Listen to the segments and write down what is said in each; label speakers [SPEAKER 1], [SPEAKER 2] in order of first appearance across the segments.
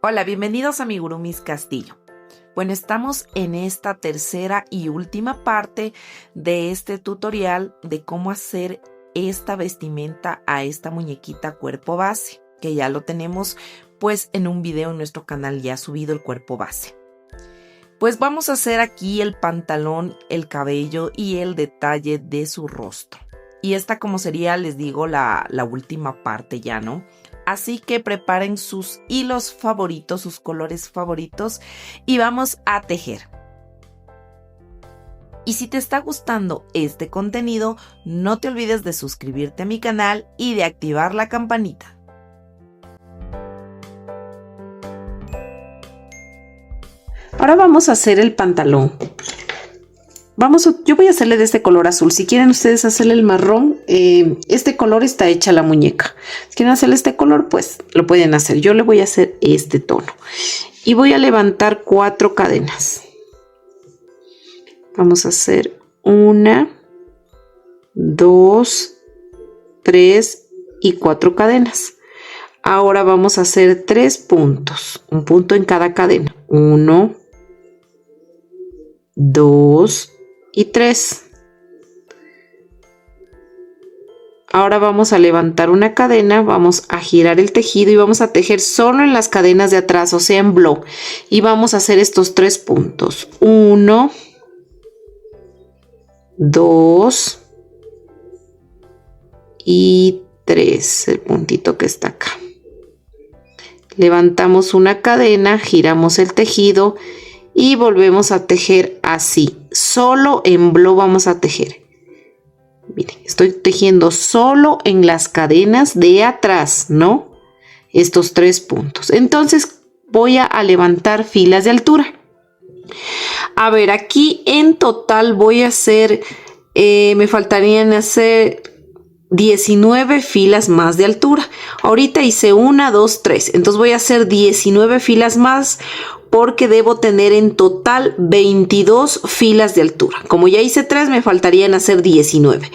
[SPEAKER 1] Hola, bienvenidos a Amigurumis Castillo. Bueno, estamos en esta tercera y última parte de este tutorial de cómo hacer esta vestimenta a esta muñequita cuerpo base, que ya lo tenemos pues en un video en nuestro canal ya subido el cuerpo base. Pues vamos a hacer aquí el pantalón, el cabello y el detalle de su rostro. Y esta como sería, les digo, la última parte ya, ¿no? Así que preparen sus hilos favoritos, sus colores favoritos y vamos a tejer. Y si te está gustando este contenido, no te olvides de suscribirte a mi canal y de activar la campanita.
[SPEAKER 2] Ahora vamos a hacer el pantalón. Yo voy a hacerle de este color azul. Si quieren ustedes hacerle el marrón, este color está hecha la muñeca. Si quieren hacerle este color, pues lo pueden hacer. Yo le voy a hacer este tono. Y voy a levantar 4 cadenas. Vamos a hacer 1, 2, 3 y 4 cadenas. Ahora vamos a hacer 3 puntos. Un punto en cada cadena. 1, 2 y 3. Ahora vamos a levantar una cadena, vamos a girar el tejido y vamos a tejer solo en las cadenas de atrás, o sea en bloc. Y vamos a hacer estos 3 puntos. 1, 2 y 3. El puntito que está acá. Levantamos una cadena, giramos el tejido y volvemos a tejer así. Solo en bloc vamos a tejer. Miren, estoy tejiendo solo en las cadenas de atrás, ¿no? Estos 3 puntos. Entonces voy a levantar filas de altura. A ver, aquí en total voy a hacer, me faltarían hacer 19 filas más de altura. Ahorita hice 1, 2, 3. Entonces voy a hacer 19 filas más porque debo tener en total 22 filas de altura. Como ya hice 3, me faltarían hacer 19.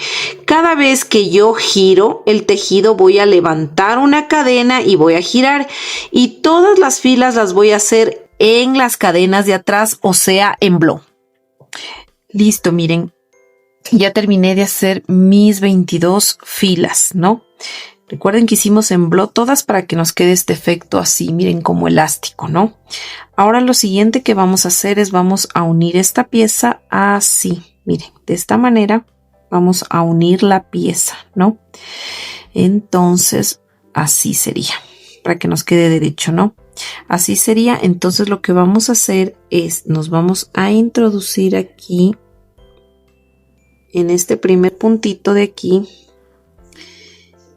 [SPEAKER 2] Cada vez que yo giro el tejido voy a levantar una cadena y voy a girar. Y todas las filas las voy a hacer en las cadenas de atrás, o sea, en bloc. Listo, miren. Ya terminé de hacer mis 22 filas, ¿no? Recuerden que hicimos en bloc todas para que nos quede este efecto así, miren, como elástico, ¿no? Ahora lo siguiente que vamos a hacer es vamos a unir esta pieza así, miren, de esta manera vamos a unir la pieza, ¿no? Entonces, así sería, para que nos quede derecho, ¿no? Así sería. Entonces lo que vamos a hacer es, nos vamos a introducir aquí en este primer puntito de aquí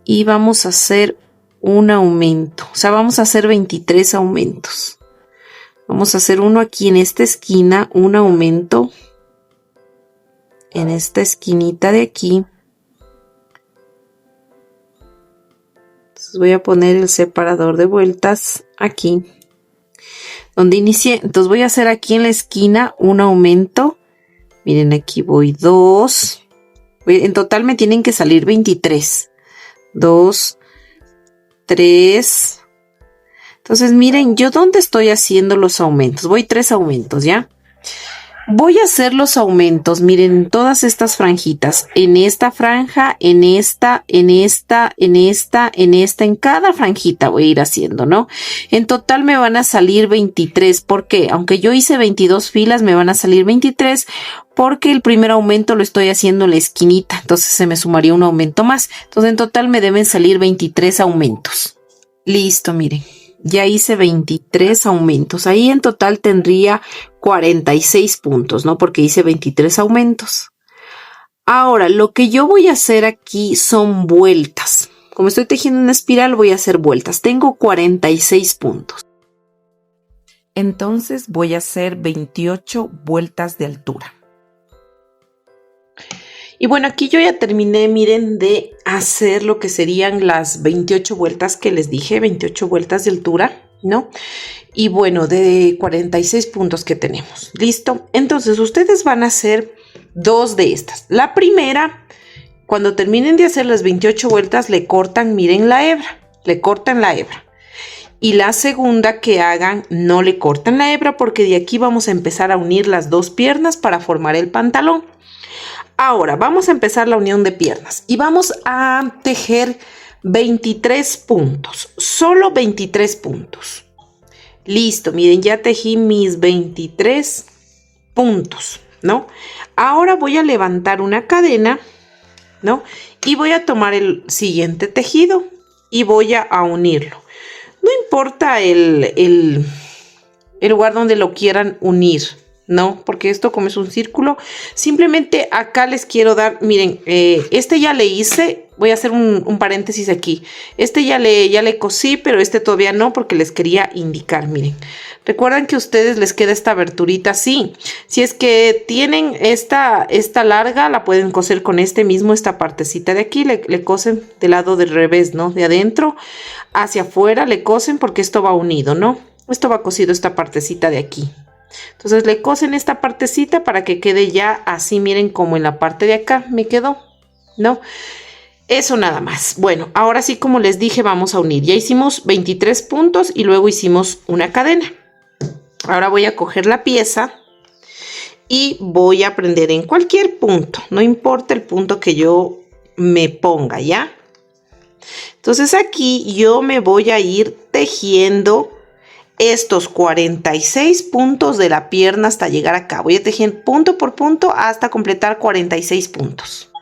[SPEAKER 2] y vamos a hacer un aumento, o sea, vamos a hacer 23 aumentos. Vamos a hacer uno aquí en esta esquina, un aumento en esta esquinita de aquí. Entonces voy a poner el separador de vueltas aquí donde inicié. Entonces voy a hacer aquí en la esquina un aumento. Miren, aquí voy 2. En total me tienen que salir 23. 2, 3. Entonces, miren, yo dónde estoy haciendo los aumentos. Voy 3 aumentos, ¿ya? Voy a hacer los aumentos, miren, todas estas franjitas. En esta franja, en esta, en esta, en esta, en esta, en cada franjita voy a ir haciendo, ¿no? En total me van a salir 23. ¿Por qué? Aunque yo hice 22 filas, me van a salir 23 porque el primer aumento lo estoy haciendo en la esquinita. Entonces se me sumaría un aumento más. Entonces en total me deben salir 23 aumentos. Listo, miren. Ya hice 23 aumentos. Ahí en total tendría 46 puntos, ¿no? Porque hice 23 aumentos. Ahora, lo que yo voy a hacer aquí son vueltas. Como estoy tejiendo una espiral, voy a hacer vueltas. Tengo 46 puntos.
[SPEAKER 1] Entonces voy a hacer 28 vueltas de altura.
[SPEAKER 2] Y bueno, aquí yo ya terminé, miren, de hacer lo que serían las 28 vueltas que les dije, 28 vueltas de altura, ¿no? Y bueno, de 46 puntos que tenemos. ¿Listo? Entonces, ustedes van a hacer 2 de estas. La primera, cuando terminen de hacer las 28 vueltas, le cortan, miren la hebra, le cortan la hebra. Y la segunda que hagan, no le corten la hebra porque de aquí vamos a empezar a unir las dos piernas para formar el pantalón. Ahora vamos a empezar la unión de piernas y vamos a tejer 23 puntos, solo 23 puntos. Listo, miren, ya tejí mis 23 puntos, ¿no? Ahora voy a levantar una cadena, ¿no? Y voy a tomar el siguiente tejido y voy a unirlo. No importa el lugar donde lo quieran unir, ¿no? Porque esto como es un círculo, simplemente acá les quiero dar, miren, este ya le hice, voy a hacer un paréntesis aquí. Este ya le cosí, pero este todavía no porque les quería indicar, miren. Recuerden que a ustedes les queda esta aberturita así. Si es que tienen esta larga, la pueden coser con esta partecita de aquí. Le cosen del lado del revés, ¿no? De adentro hacia afuera le cosen porque esto va unido, ¿no? Esto va cosido esta partecita de aquí. Entonces le cosen esta partecita para que quede ya así, miren, como en la parte de acá me quedó, ¿no? Eso nada más. Bueno, ahora sí, como les dije, vamos a unir. Ya hicimos 23 puntos y luego hicimos una cadena. Ahora voy a coger la pieza y voy a prender en cualquier punto, no importa el punto que yo me ponga, ¿ya? Entonces aquí yo me voy a ir tejiendo estos 46 puntos de la pierna hasta llegar acá. Voy a tejer punto por punto hasta completar 46 puntos.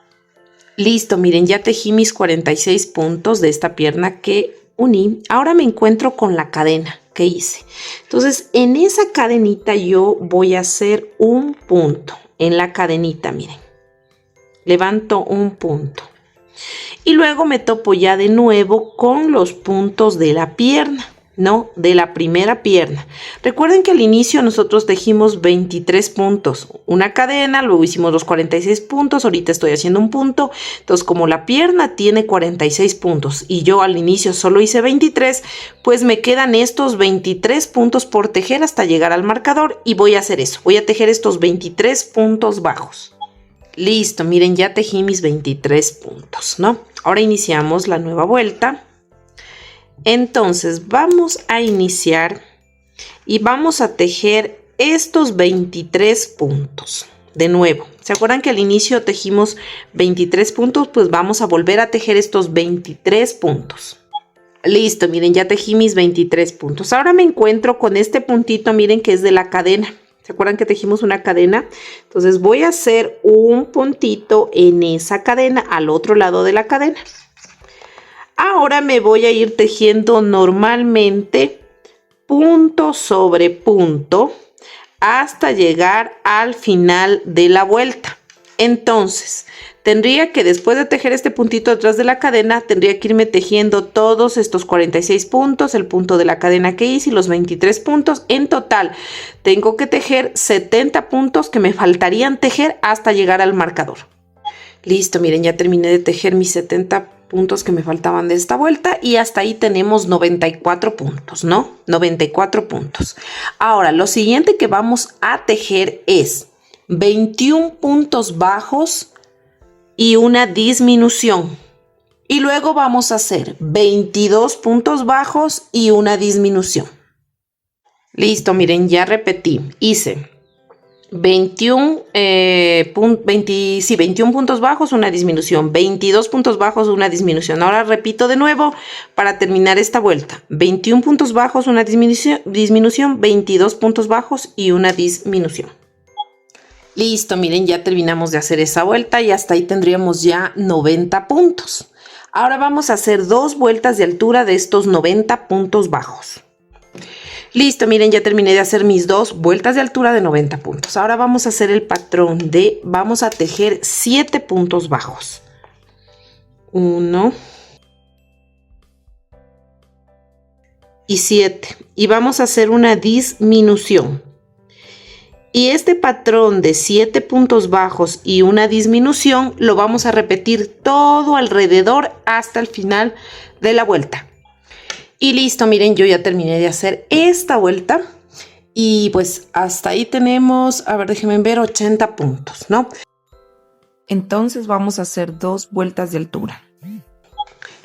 [SPEAKER 2] Listo, miren, ya tejí mis 46 puntos de esta pierna que uní. Ahora me encuentro con la cadena que hice. Entonces, en esa cadenita yo voy a hacer un punto. En la cadenita, miren. Levanto un punto. Y luego me topo ya de nuevo con los puntos de la pierna, ¿no? De la primera pierna. Recuerden que al inicio nosotros tejimos 23 puntos, una cadena, luego hicimos los 46 puntos, ahorita estoy haciendo un punto. Entonces, como la pierna tiene 46 puntos y yo al inicio solo hice 23, pues me quedan estos 23 puntos por tejer hasta llegar al marcador y voy a hacer eso. Voy a tejer estos 23 puntos bajos. Listo, miren, ya tejí mis 23 puntos, ¿no? Ahora iniciamos la nueva vuelta. Entonces vamos a iniciar y vamos a tejer estos 23 puntos. De nuevo, ¿se acuerdan que al inicio tejimos 23 puntos? Pues vamos a volver a tejer estos 23 puntos. Listo, miren, ya tejí mis 23 puntos. Ahora me encuentro con este puntito, miren, que es de la cadena. ¿Se acuerdan que tejimos una cadena? Entonces voy a hacer un puntito en esa cadena, al otro lado de la cadena. Ahora me voy a ir tejiendo normalmente punto sobre punto hasta llegar al final de la vuelta. Entonces, tendría que después de tejer este puntito detrás de la cadena, tendría que irme tejiendo todos estos 46 puntos, el punto de la cadena que hice y los 23 puntos. En total, tengo que tejer 70 puntos que me faltarían tejer hasta llegar al marcador. Listo, miren, ya terminé de tejer mis 70 puntos que me faltaban de esta vuelta y hasta ahí tenemos 94 puntos, ¿no? 94 puntos. Ahora, lo siguiente que vamos a tejer es 21 puntos bajos y una disminución. Y luego vamos a hacer 22 puntos bajos y una disminución. Listo, miren, ya repetí. Hice 21 puntos bajos, una disminución, 22 puntos bajos, una disminución. Ahora repito de nuevo para terminar esta vuelta. 21 puntos bajos, una disminución, 22 puntos bajos y una disminución. Listo, miren, ya terminamos de hacer esa vuelta y hasta ahí tendríamos ya 90 puntos. Ahora vamos a hacer dos vueltas de altura de estos 90 puntos bajos. Listo, miren, ya terminé de hacer mis dos vueltas de altura de 90 puntos. Ahora vamos a hacer el patrón de, vamos a tejer 7 puntos bajos. 1 y 7. Y vamos a hacer una disminución. Y este patrón de 7 puntos bajos y una disminución lo vamos a repetir todo alrededor hasta el final de la vuelta. Y listo, miren, yo ya terminé de hacer esta vuelta y pues hasta ahí tenemos, a ver, déjenme ver, 80 puntos, ¿no?
[SPEAKER 1] Entonces vamos a hacer dos vueltas de altura.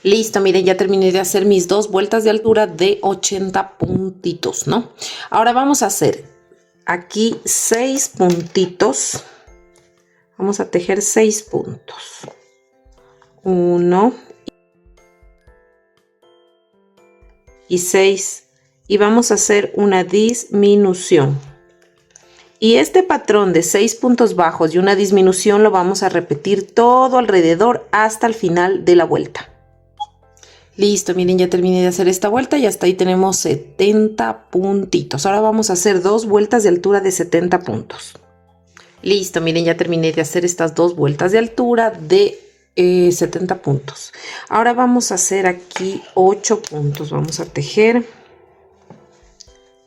[SPEAKER 1] Listo, miren, ya terminé de hacer mis 2 vueltas de altura de 80 puntitos, ¿no? Ahora vamos a hacer aquí 6 puntitos. Vamos a tejer 6 puntos. 1 y 6. Y vamos a hacer una disminución. Y este patrón de 6 puntos bajos y una disminución lo vamos a repetir todo alrededor hasta el final de la vuelta. Listo, miren, ya terminé de hacer esta vuelta y hasta ahí tenemos 70 puntitos. Ahora vamos a hacer 2 vueltas de altura de 70 puntos. Listo, miren, ya terminé de hacer estas 2 vueltas de altura de 70 puntos. Ahora vamos a hacer aquí 8 puntos. Vamos a tejer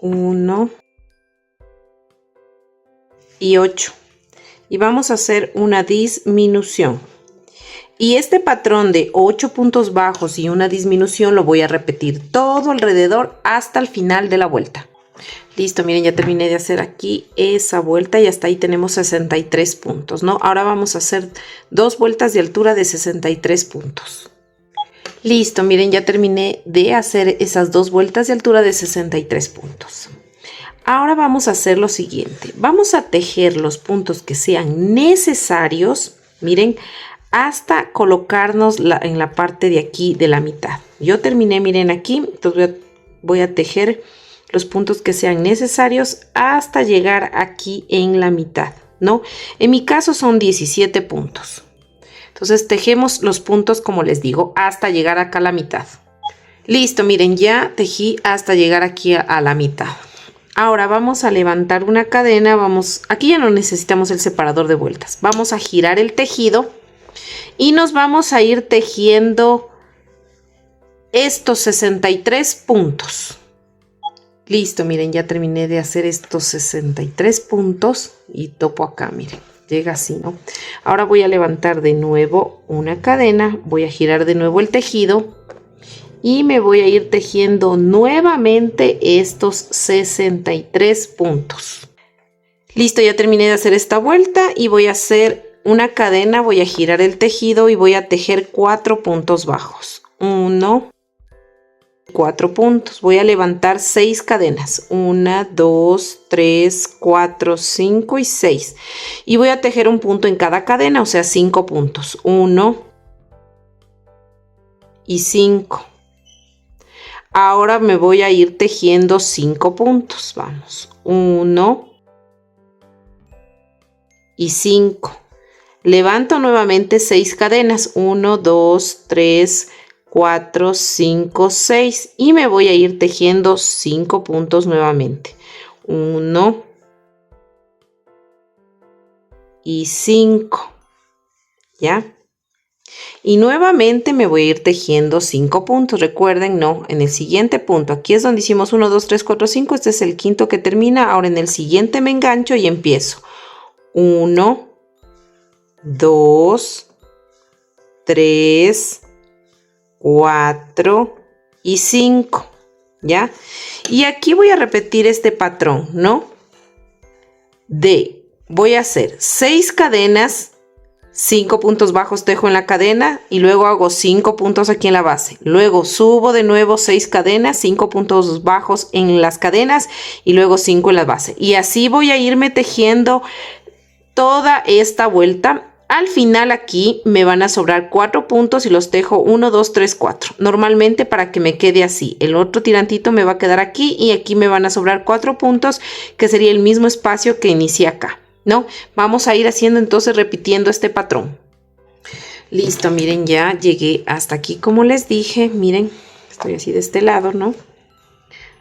[SPEAKER 1] 1 y 8. Y vamos a hacer una disminución. Y este patrón de 8 puntos bajos y una disminución lo voy a repetir todo alrededor hasta el final de la vuelta. Listo, miren, ya terminé de hacer aquí esa vuelta y hasta ahí tenemos 63 puntos, ¿no? Ahora vamos a hacer 2 vueltas de altura de 63 puntos. Listo, miren, ya terminé de hacer esas 2 vueltas de altura de 63 puntos. Ahora vamos a hacer lo siguiente. Vamos a tejer los puntos que sean necesarios, miren, hasta colocarnos en la parte de aquí de la mitad. Yo terminé, miren aquí, entonces voy a tejer los puntos que sean necesarios hasta llegar aquí en la mitad, ¿no? En mi caso son 17 puntos. Entonces tejemos los puntos, como les digo, hasta llegar acá a la mitad. Listo, miren, ya tejí hasta llegar aquí a la mitad. Ahora vamos a levantar una cadena, aquí ya no necesitamos el separador de vueltas. Vamos a girar el tejido y nos vamos a ir tejiendo estos 63 puntos. Listo, miren, ya terminé de hacer estos 63 puntos y topo acá, miren, llega así, ¿no? Ahora voy a levantar de nuevo una cadena, voy a girar de nuevo el tejido y me voy a ir tejiendo nuevamente estos 63 puntos. Listo, ya terminé de hacer esta vuelta y voy a hacer una cadena, voy a girar el tejido y voy a tejer 4 puntos bajos. 1, 4 puntos. Voy a levantar 6 cadenas. 1, 2, 3, 4, 5 y 6. Y voy a tejer un punto en cada cadena, o sea, 5 puntos. 1 y 5. Ahora me voy a ir tejiendo 5 puntos. Vamos. 1 y 5. Levanto nuevamente 6 cadenas, 1, 2, 3, 4, 5, 6 y me voy a ir tejiendo 5 puntos nuevamente, 1 y 5, ¿ya? Y nuevamente me voy a ir tejiendo 5 puntos, recuerden, no, en el siguiente punto, aquí es donde hicimos 1, 2, 3, 4, 5, este es el quinto que termina, ahora en el siguiente me engancho y empiezo, 1, 2, 3, 4 y 5, ¿ya? Y aquí voy a repetir este patrón, ¿no? Voy a hacer 6 cadenas, 5 puntos bajos tejo en la cadena y luego hago 5 puntos aquí en la base. Luego subo de nuevo 6 cadenas, 5 puntos bajos en las cadenas y luego 5 en la base. Y así voy a irme tejiendo toda esta vuelta. Al final aquí me van a sobrar 4 puntos y los tejo 1, 2, 3, 4. Normalmente para que me quede así. El otro tirantito me va a quedar aquí y aquí me van a sobrar 4 puntos, que sería el mismo espacio que inicié acá, ¿no? Vamos a ir haciendo entonces repitiendo este patrón. Listo, miren, ya llegué hasta aquí como les dije. Miren, estoy así de este lado, ¿no?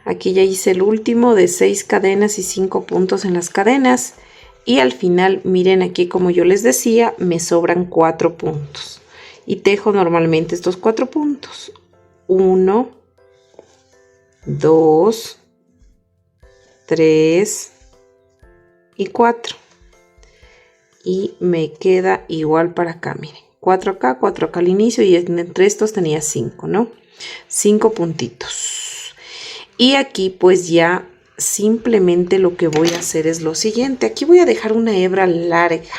[SPEAKER 1] Aquí ya hice el último de 6 cadenas y 5 puntos en las cadenas. Y al final, miren aquí como yo les decía, me sobran 4 puntos. Y tejo normalmente estos 4 puntos. 1, 2, 3 y 4. Y me queda igual para acá, miren. 4 acá al inicio y entre estos tenía 5, ¿no? 5 puntitos. Y aquí pues ya simplemente lo que voy a hacer es lo siguiente. Aquí voy a dejar una hebra larga,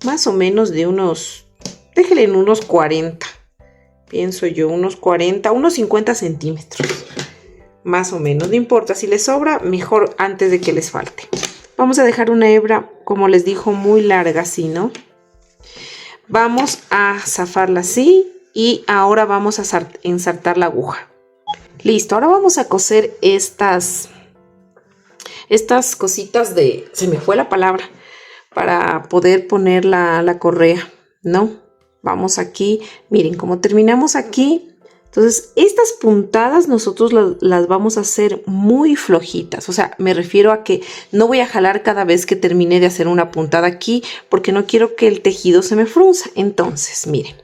[SPEAKER 1] más o menos de unos, déjenle en unos 40,
[SPEAKER 2] pienso yo, unos 40, unos 50 centímetros. Más o menos, no importa, si les sobra, mejor antes de que les falte. Vamos a dejar una hebra, como les dijo, muy larga, así, ¿no? Vamos a zafarla así y ahora vamos a ensartar la aguja. Listo, ahora vamos a coser estas cositas de, se me fue la palabra, para poder poner la correa, ¿no? Vamos aquí, miren, como terminamos aquí, entonces estas puntadas nosotros las vamos a hacer muy flojitas, o sea, me refiero a que no voy a jalar cada vez que termine de hacer una puntada aquí, porque no quiero que el tejido se me frunza. Entonces, miren,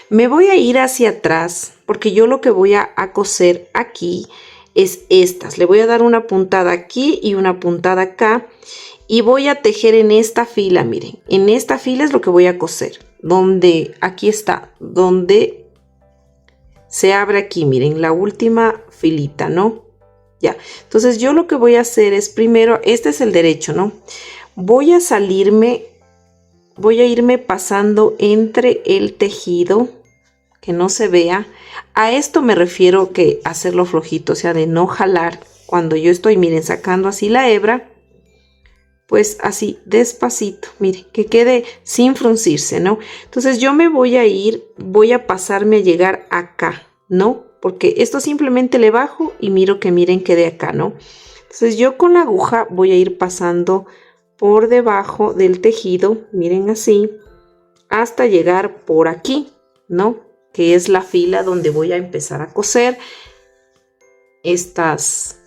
[SPEAKER 2] me voy a ir hacia atrás, porque yo lo que voy a coser aquí es estas. Le voy a dar una puntada aquí y una puntada acá, y voy a tejer en esta fila, miren, en esta fila es lo que voy a coser, donde, aquí está, donde se abre aquí, miren, la última filita, ¿no? Ya, entonces yo lo que voy a hacer es primero, este es el derecho, ¿no? Voy a irme pasando entre el tejido, que no se vea. A esto me refiero que hacerlo flojito, o sea, de no jalar. Cuando yo estoy, miren, sacando así la hebra, pues así despacito, miren, que quede sin fruncirse, ¿no? Entonces yo me voy a ir, voy a pasarme a llegar acá, ¿no? Porque esto simplemente le bajo y miro que miren quede acá, ¿no? Entonces yo con la aguja voy a ir pasando por debajo del tejido, miren así, hasta llegar por aquí, ¿no? Que es la fila donde voy a empezar a coser estas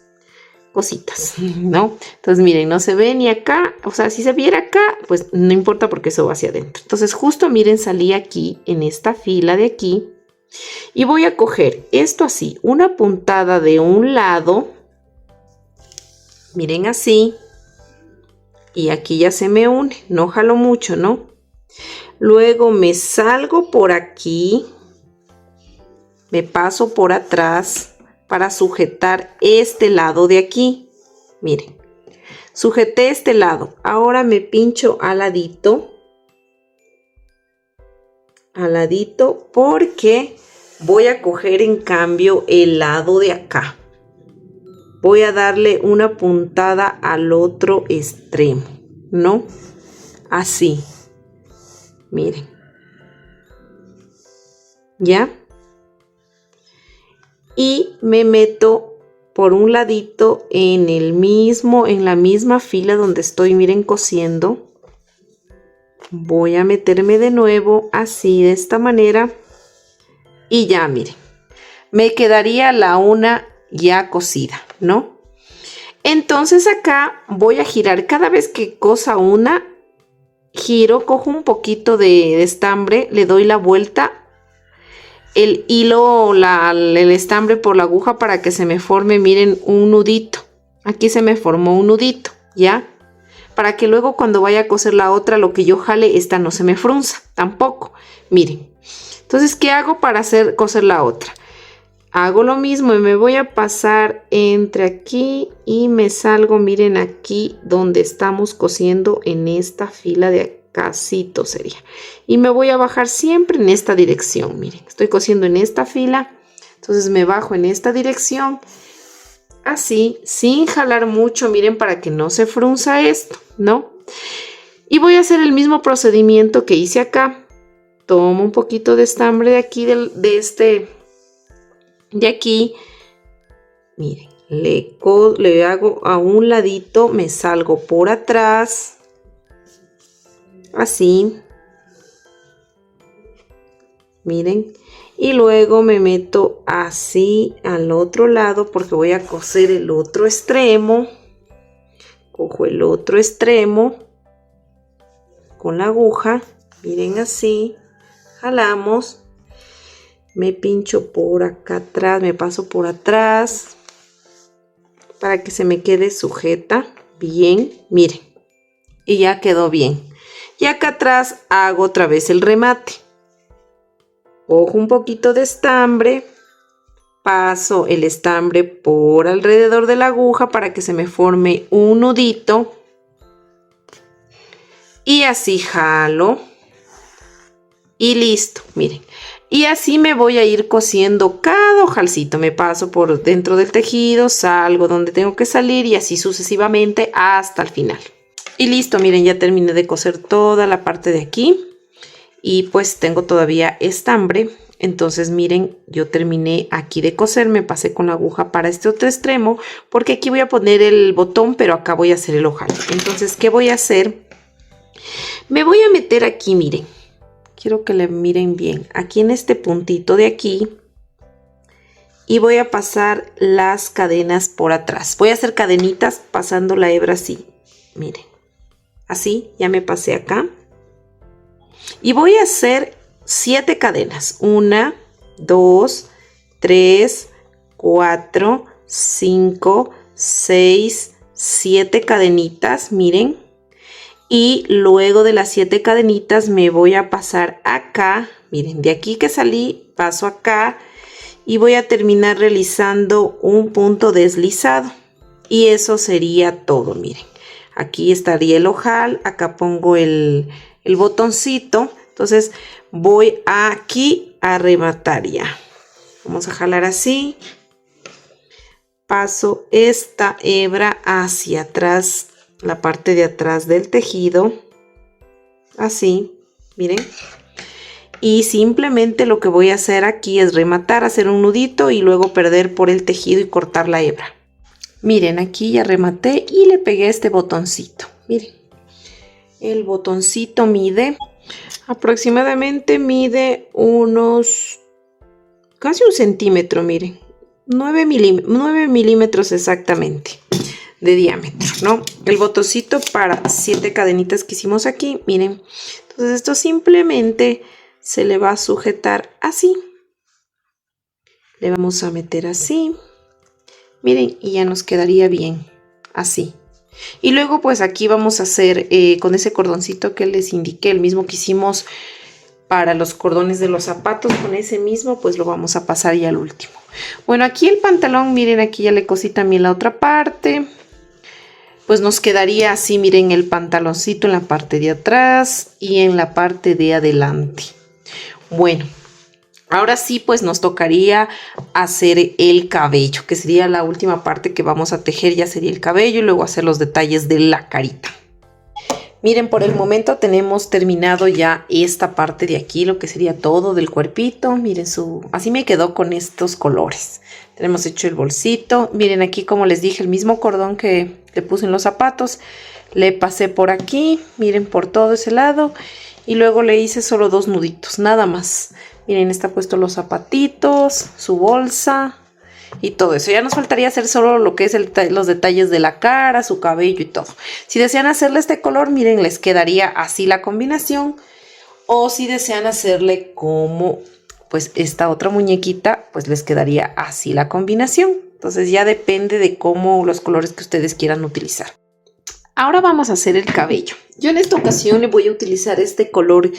[SPEAKER 2] cositas, ¿no? Entonces miren, no se ve ni acá, o sea, si se viera acá, pues no importa porque eso va hacia adentro. Entonces justo miren, salí aquí en esta fila de aquí y voy a coger esto así, una puntada de un lado, miren así, y aquí ya se me une, no jalo mucho, ¿no? Luego me salgo por aquí, me paso por atrás para sujetar este lado de aquí. Miren, sujeté este lado. Ahora me pincho al ladito porque voy a coger en cambio el lado de acá. Voy a darle una puntada al otro extremo, ¿no? Así. Miren. ¿Ya? Y me meto por un ladito en la misma fila donde estoy, miren, cosiendo. Voy a meterme de nuevo así, de esta manera, y ya, miren, me quedaría la una ya cosida, ¿no? Entonces acá voy a girar, cada vez que cosa una, giro, cojo un poquito de estambre, le doy la vuelta, el hilo, el estambre por la aguja para que se me forme, miren, un nudito. Aquí se me formó un nudito, ¿ya? Para que luego cuando vaya a coser la otra, lo que yo jale, esta no se me frunza, tampoco. Miren, entonces, ¿qué hago para coser la otra? Hago lo mismo y me voy a pasar entre aquí y me salgo, miren, aquí donde estamos cosiendo en esta fila de aquí. Casito sería, y me voy a bajar siempre en esta dirección. Miren, estoy cosiendo en esta fila, entonces me bajo en esta dirección así, sin jalar mucho, miren, para que no se frunza esto, ¿no? Y voy a hacer el mismo procedimiento que hice acá. Tomo un poquito de estambre de aquí, de aquí, miren, le hago a un ladito, me salgo por atrás así, miren, y luego me meto así al otro lado porque voy a coser el otro extremo. Cojo el otro extremo con la aguja, miren así, jalamos, me pincho por acá atrás, me paso por atrás para que se me quede sujeta bien, miren, y ya quedó bien. Y acá atrás hago otra vez el remate. Cojo un poquito de estambre, paso el estambre por alrededor de la aguja para que se me forme un nudito. Y así jalo. Y listo, miren. Y así me voy a ir cosiendo cada ojalcito. Me paso por dentro del tejido, salgo donde tengo que salir y así sucesivamente hasta el final. Y listo, miren, ya terminé de coser toda la parte de aquí. Y pues tengo todavía estambre. Entonces miren, yo terminé aquí de coser, me pasé con la aguja para este otro extremo. Porque aquí voy a poner el botón, pero acá voy a hacer el ojal. Entonces, ¿qué voy a hacer? Me voy a meter aquí, miren. Quiero que le miren bien, aquí en este puntito de aquí, y voy a pasar las cadenas por atrás. Voy a hacer cadenitas pasando la hebra así, miren, así, ya me pasé acá. Y voy a hacer 7 cadenas, 1, 2, 3, 4, 5, 6, 7 cadenitas, miren. Y luego de las 7 cadenitas me voy a pasar acá, miren, de aquí que salí, paso acá y voy a terminar realizando un punto deslizado. Y eso sería todo, miren. Aquí estaría el ojal, acá pongo el botoncito. Entonces voy aquí a rematar ya. Vamos a jalar así. Paso esta hebra hacia atrás, la parte de atrás del tejido, así, miren, y simplemente lo que voy a hacer aquí es rematar, hacer un nudito y luego perder por el tejido y cortar la hebra. Miren, aquí ya rematé y le pegué este botoncito, miren, el botoncito aproximadamente mide unos casi 1 centímetro, miren, 9 milímetros exactamente de diámetro, ¿no? El botoncito para 7 cadenitas que hicimos aquí, miren. Entonces esto simplemente se le va a sujetar así. Le vamos a meter así. Miren, y ya nos quedaría bien, así. Y luego pues aquí vamos a hacer con ese cordoncito que les indiqué, el mismo que hicimos para los cordones de los zapatos, con ese mismo pues lo vamos a pasar ya al último. Bueno, aquí el pantalón, miren, aquí ya le cosí también la otra parte. Pues nos quedaría así, miren, el pantaloncito en la parte de atrás y en la parte de adelante. Bueno, ahora sí, pues nos tocaría hacer el cabello, que sería la última parte que vamos a tejer, ya sería el cabello y luego hacer los detalles de la carita. Miren, por el momento tenemos terminado ya esta parte de aquí, lo que sería todo del cuerpito. Miren, así me quedó con estos colores. Tenemos hecho el bolsito. Miren aquí, como les dije, el mismo cordón que le puse en los zapatos. Le pasé por aquí, miren, por todo ese lado. Y luego le hice solo 2 nuditos, nada más. Miren, está puesto los zapatitos, su bolsa y todo eso. Ya nos faltaría hacer solo lo que es los detalles de la cara, su cabello y todo. Si desean hacerle este color, miren, les quedaría así la combinación. O si desean hacerle como pues esta otra muñequita, pues les quedaría así la combinación. Entonces ya depende de cómo los colores que ustedes quieran utilizar. Ahora vamos a hacer el cabello. Yo en esta ocasión le voy a utilizar este color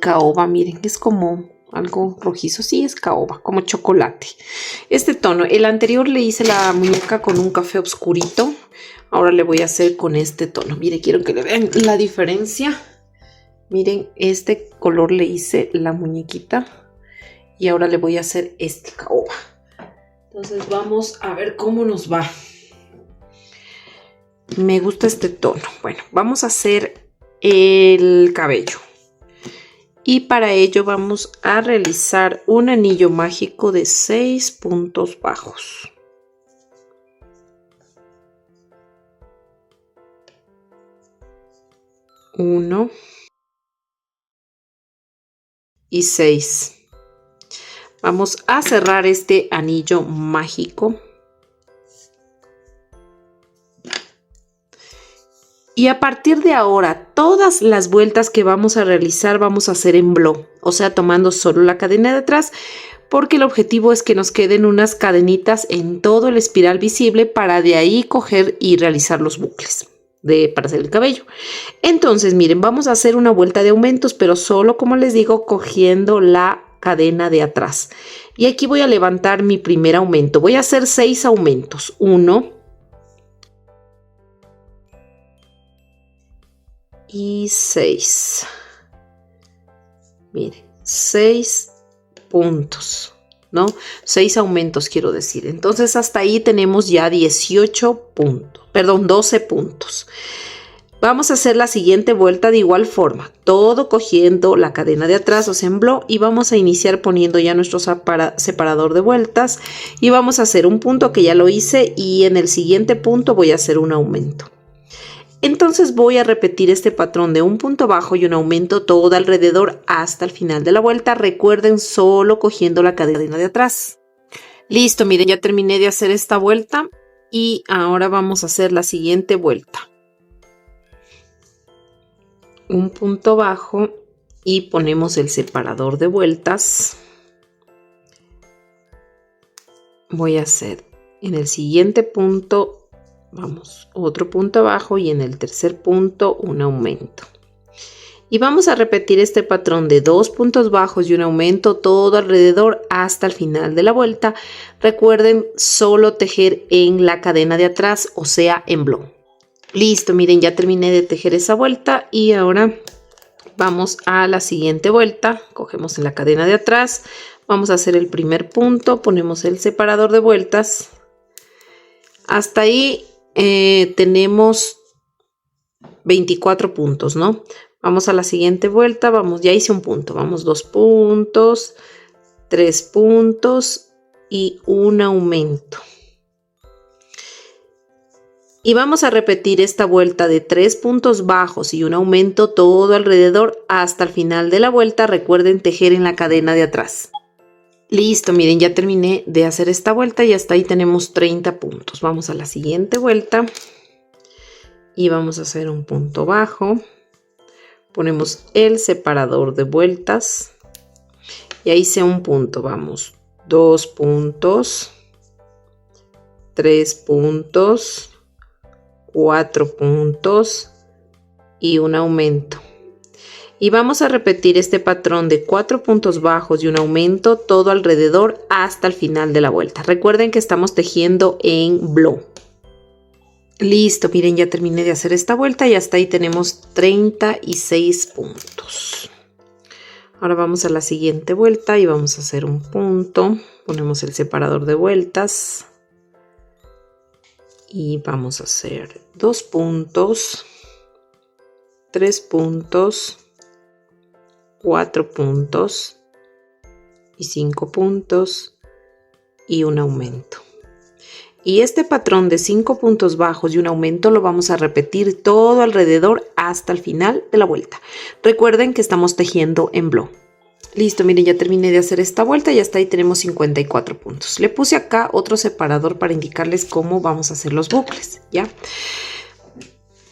[SPEAKER 2] caoba. Miren, es como algo rojizo, sí, es caoba, como chocolate. Este tono, el anterior le hice la muñeca con un café oscurito. Ahora le voy a hacer con este tono. Miren, quiero que le vean la diferencia. Miren, este color le hice la muñequita y ahora le voy a hacer este caoba. Entonces vamos a ver cómo nos va. Me gusta este tono. Bueno, vamos a hacer el cabello. Y para ello vamos a realizar un anillo mágico de 6 puntos bajos. 1 y 6. Vamos a cerrar este anillo mágico. Y a partir de ahora, todas las vueltas que vamos a realizar vamos a hacer en blow, o sea, tomando solo la cadena de atrás, porque el objetivo es que nos queden unas cadenitas en todo el espiral visible para de ahí coger y realizar los bucles para hacer el cabello. Entonces, miren, vamos a hacer una vuelta de aumentos, pero solo, como les digo, cogiendo la cadena de atrás. Y aquí voy a levantar mi primer aumento. Voy a hacer 6 aumentos. 1 y 6. Miren, 6 puntos, ¿no? 6 aumentos quiero decir. Entonces hasta ahí tenemos ya 18 puntos, perdón, 12 puntos. Vamos a hacer la siguiente vuelta de igual forma, todo cogiendo la cadena de atrás o sembló, y vamos a iniciar poniendo ya nuestro separador de vueltas y vamos a hacer un punto que ya lo hice, y en el siguiente punto voy a hacer un aumento. Entonces voy a repetir este patrón de un punto bajo y un aumento todo alrededor hasta el final de la vuelta. Recuerden, solo cogiendo la cadena de atrás. Listo, miren, ya terminé de hacer esta vuelta y ahora vamos a hacer la siguiente vuelta. Un punto bajo y ponemos el separador de vueltas. Voy a hacer en el siguiente punto, vamos, otro punto abajo, y en el tercer punto un aumento. Y vamos a repetir este patrón de 2 puntos bajos y un aumento todo alrededor hasta el final de la vuelta. Recuerden, solo tejer en la cadena de atrás, o sea, en blow. Listo, miren, ya terminé de tejer esa vuelta y ahora vamos a la siguiente vuelta. Cogemos en la cadena de atrás, vamos a hacer el primer punto, ponemos el separador de vueltas. Hasta ahí tenemos 24 puntos, ¿no? Vamos a la siguiente vuelta, vamos, ya hice un punto, vamos 2 puntos, 3 puntos y un aumento. Y vamos a repetir esta vuelta de 3 puntos bajos y un aumento todo alrededor hasta el final de la vuelta. Recuerden tejer en la cadena de atrás. Listo, miren, ya terminé de hacer esta vuelta y hasta ahí tenemos 30 puntos. Vamos a la siguiente vuelta y vamos a hacer un punto bajo. Ponemos el separador de vueltas y ahí hice un punto. Vamos, 2 puntos, 3 puntos, 4 puntos y un aumento. Y vamos a repetir este patrón de 4 puntos bajos y un aumento todo alrededor hasta el final de la vuelta. Recuerden que estamos tejiendo en blow. Listo, miren, ya terminé de hacer esta vuelta y hasta ahí tenemos 36 puntos. Ahora vamos a la siguiente vuelta y vamos a hacer un punto. Ponemos el separador de vueltas. Y vamos a hacer 2 puntos, 3 puntos, 4 puntos y 5 puntos y un aumento. Y este patrón de 5 puntos bajos y un aumento lo vamos a repetir todo alrededor hasta el final de la vuelta. Recuerden que estamos tejiendo en blow. Listo, miren, ya terminé de hacer esta vuelta y hasta ahí tenemos 54 puntos. Le puse acá otro separador para indicarles cómo vamos a hacer los bucles, ¿ya?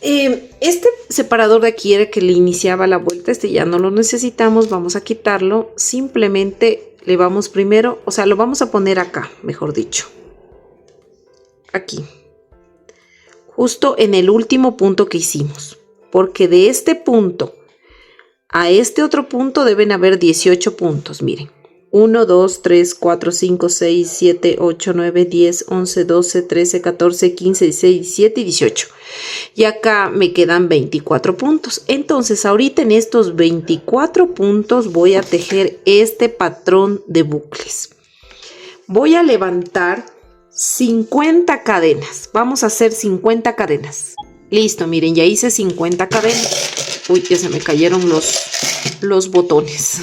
[SPEAKER 2] Este separador de aquí era que le iniciaba la vuelta, este ya no lo necesitamos, vamos a quitarlo. Simplemente le vamos primero, o sea, lo vamos a poner acá, mejor dicho. Aquí. Justo en el último punto que hicimos. Porque de este punto a este otro punto deben haber 18 puntos, miren. 1, 2, 3, 4, 5, 6, 7, 8, 9, 10, 11, 12, 13, 14, 15, 16, 17 y 18. Y acá me quedan 24 puntos. Entonces, ahorita en estos 24 puntos voy a tejer este patrón de bucles. Voy a levantar 50 cadenas. Vamos a hacer 50 cadenas. Listo, miren, ya hice 50 cadenas. Uy, que se me cayeron los botones.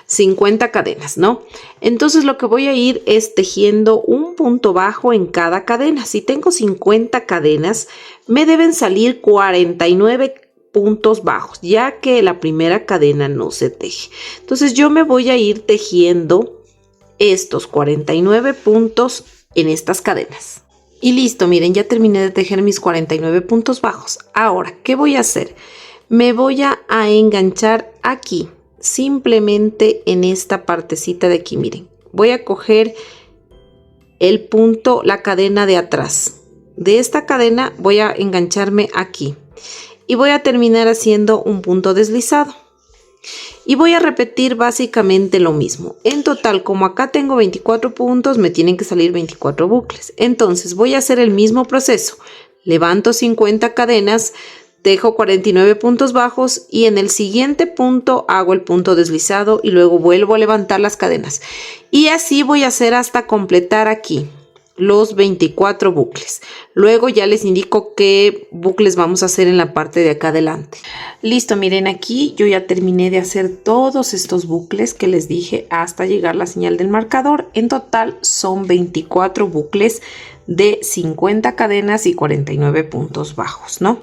[SPEAKER 2] 50 cadenas, ¿no? Entonces lo que voy a ir es tejiendo un punto bajo en cada cadena. Si tengo 50 cadenas, me deben salir 49 puntos bajos, ya que la primera cadena no se teje. Entonces yo me voy a ir tejiendo estos 49 puntos en estas cadenas. Y listo, miren, ya terminé de tejer mis 49 puntos bajos. Ahora, ¿qué voy a hacer? Me voy a enganchar aquí, simplemente en esta partecita de aquí, miren. Voy a coger el punto, la cadena de atrás. De esta cadena voy a engancharme aquí. Y voy a terminar haciendo un punto deslizado. Y voy a repetir básicamente lo mismo. En total, como acá tengo 24 puntos, me tienen que salir 24 bucles. Entonces voy a hacer el mismo proceso. Levanto 50 cadenas, Tejo 49 puntos bajos y en el siguiente punto hago el punto deslizado y luego vuelvo a levantar las cadenas. Y así voy a hacer hasta completar aquí los 24 bucles. Luego ya les indico qué bucles vamos a hacer en la parte de acá adelante. Listo, miren, aquí yo ya terminé de hacer todos estos bucles que les dije hasta llegar la señal del marcador. En total son 24 bucles de 50 cadenas y 49 puntos bajos, ¿no?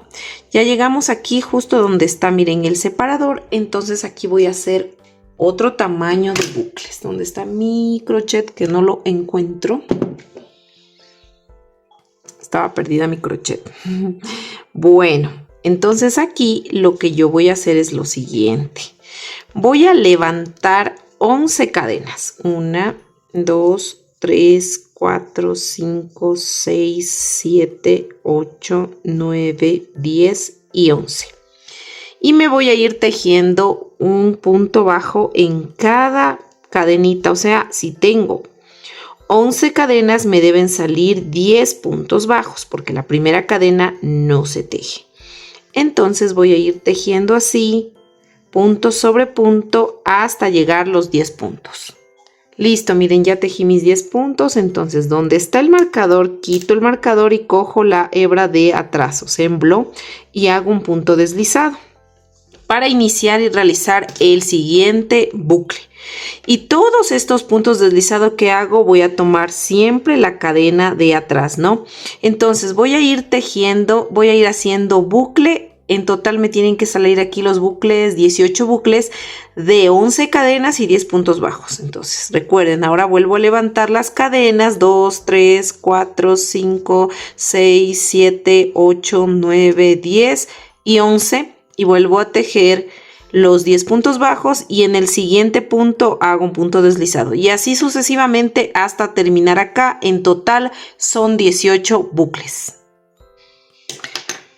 [SPEAKER 2] Ya llegamos aquí justo donde está, miren, el separador. Entonces aquí voy a hacer otro tamaño de bucles. ¿Dónde está mi crochet? Que no lo encuentro. Estaba perdida mi crochet. Bueno, entonces aquí lo que yo voy a hacer es lo siguiente. Voy a levantar 11 cadenas. 1, 2, 3, 4, 5, 6, 7, 8, 9, 10 y 11. Y me voy a ir tejiendo un punto bajo en cada cadenita. O sea, si tengo 11 cadenas me deben salir 10 puntos bajos porque la primera cadena no se teje. Entonces voy a ir tejiendo así, punto sobre punto, hasta llegar a los 10 puntos. Listo, miren, ya tejí mis 10 puntos. Entonces, donde está el marcador, quito el marcador y cojo la hebra de atrás, o sea, emblo, y hago un punto deslizado para iniciar y realizar el siguiente bucle. Y todos estos puntos deslizados que hago voy a tomar siempre la cadena de atrás, ¿no? Entonces voy a ir tejiendo, voy a ir haciendo bucle. En total me tienen que salir aquí los bucles, 18 bucles de 11 cadenas y 10 puntos bajos. Entonces recuerden, ahora vuelvo a levantar las cadenas, 2, 3, 4, 5, 6, 7, 8, 9, 10 y 11 y vuelvo a tejer los 10 puntos bajos y en el siguiente punto hago un punto deslizado y así sucesivamente hasta terminar acá. En total son 18 bucles.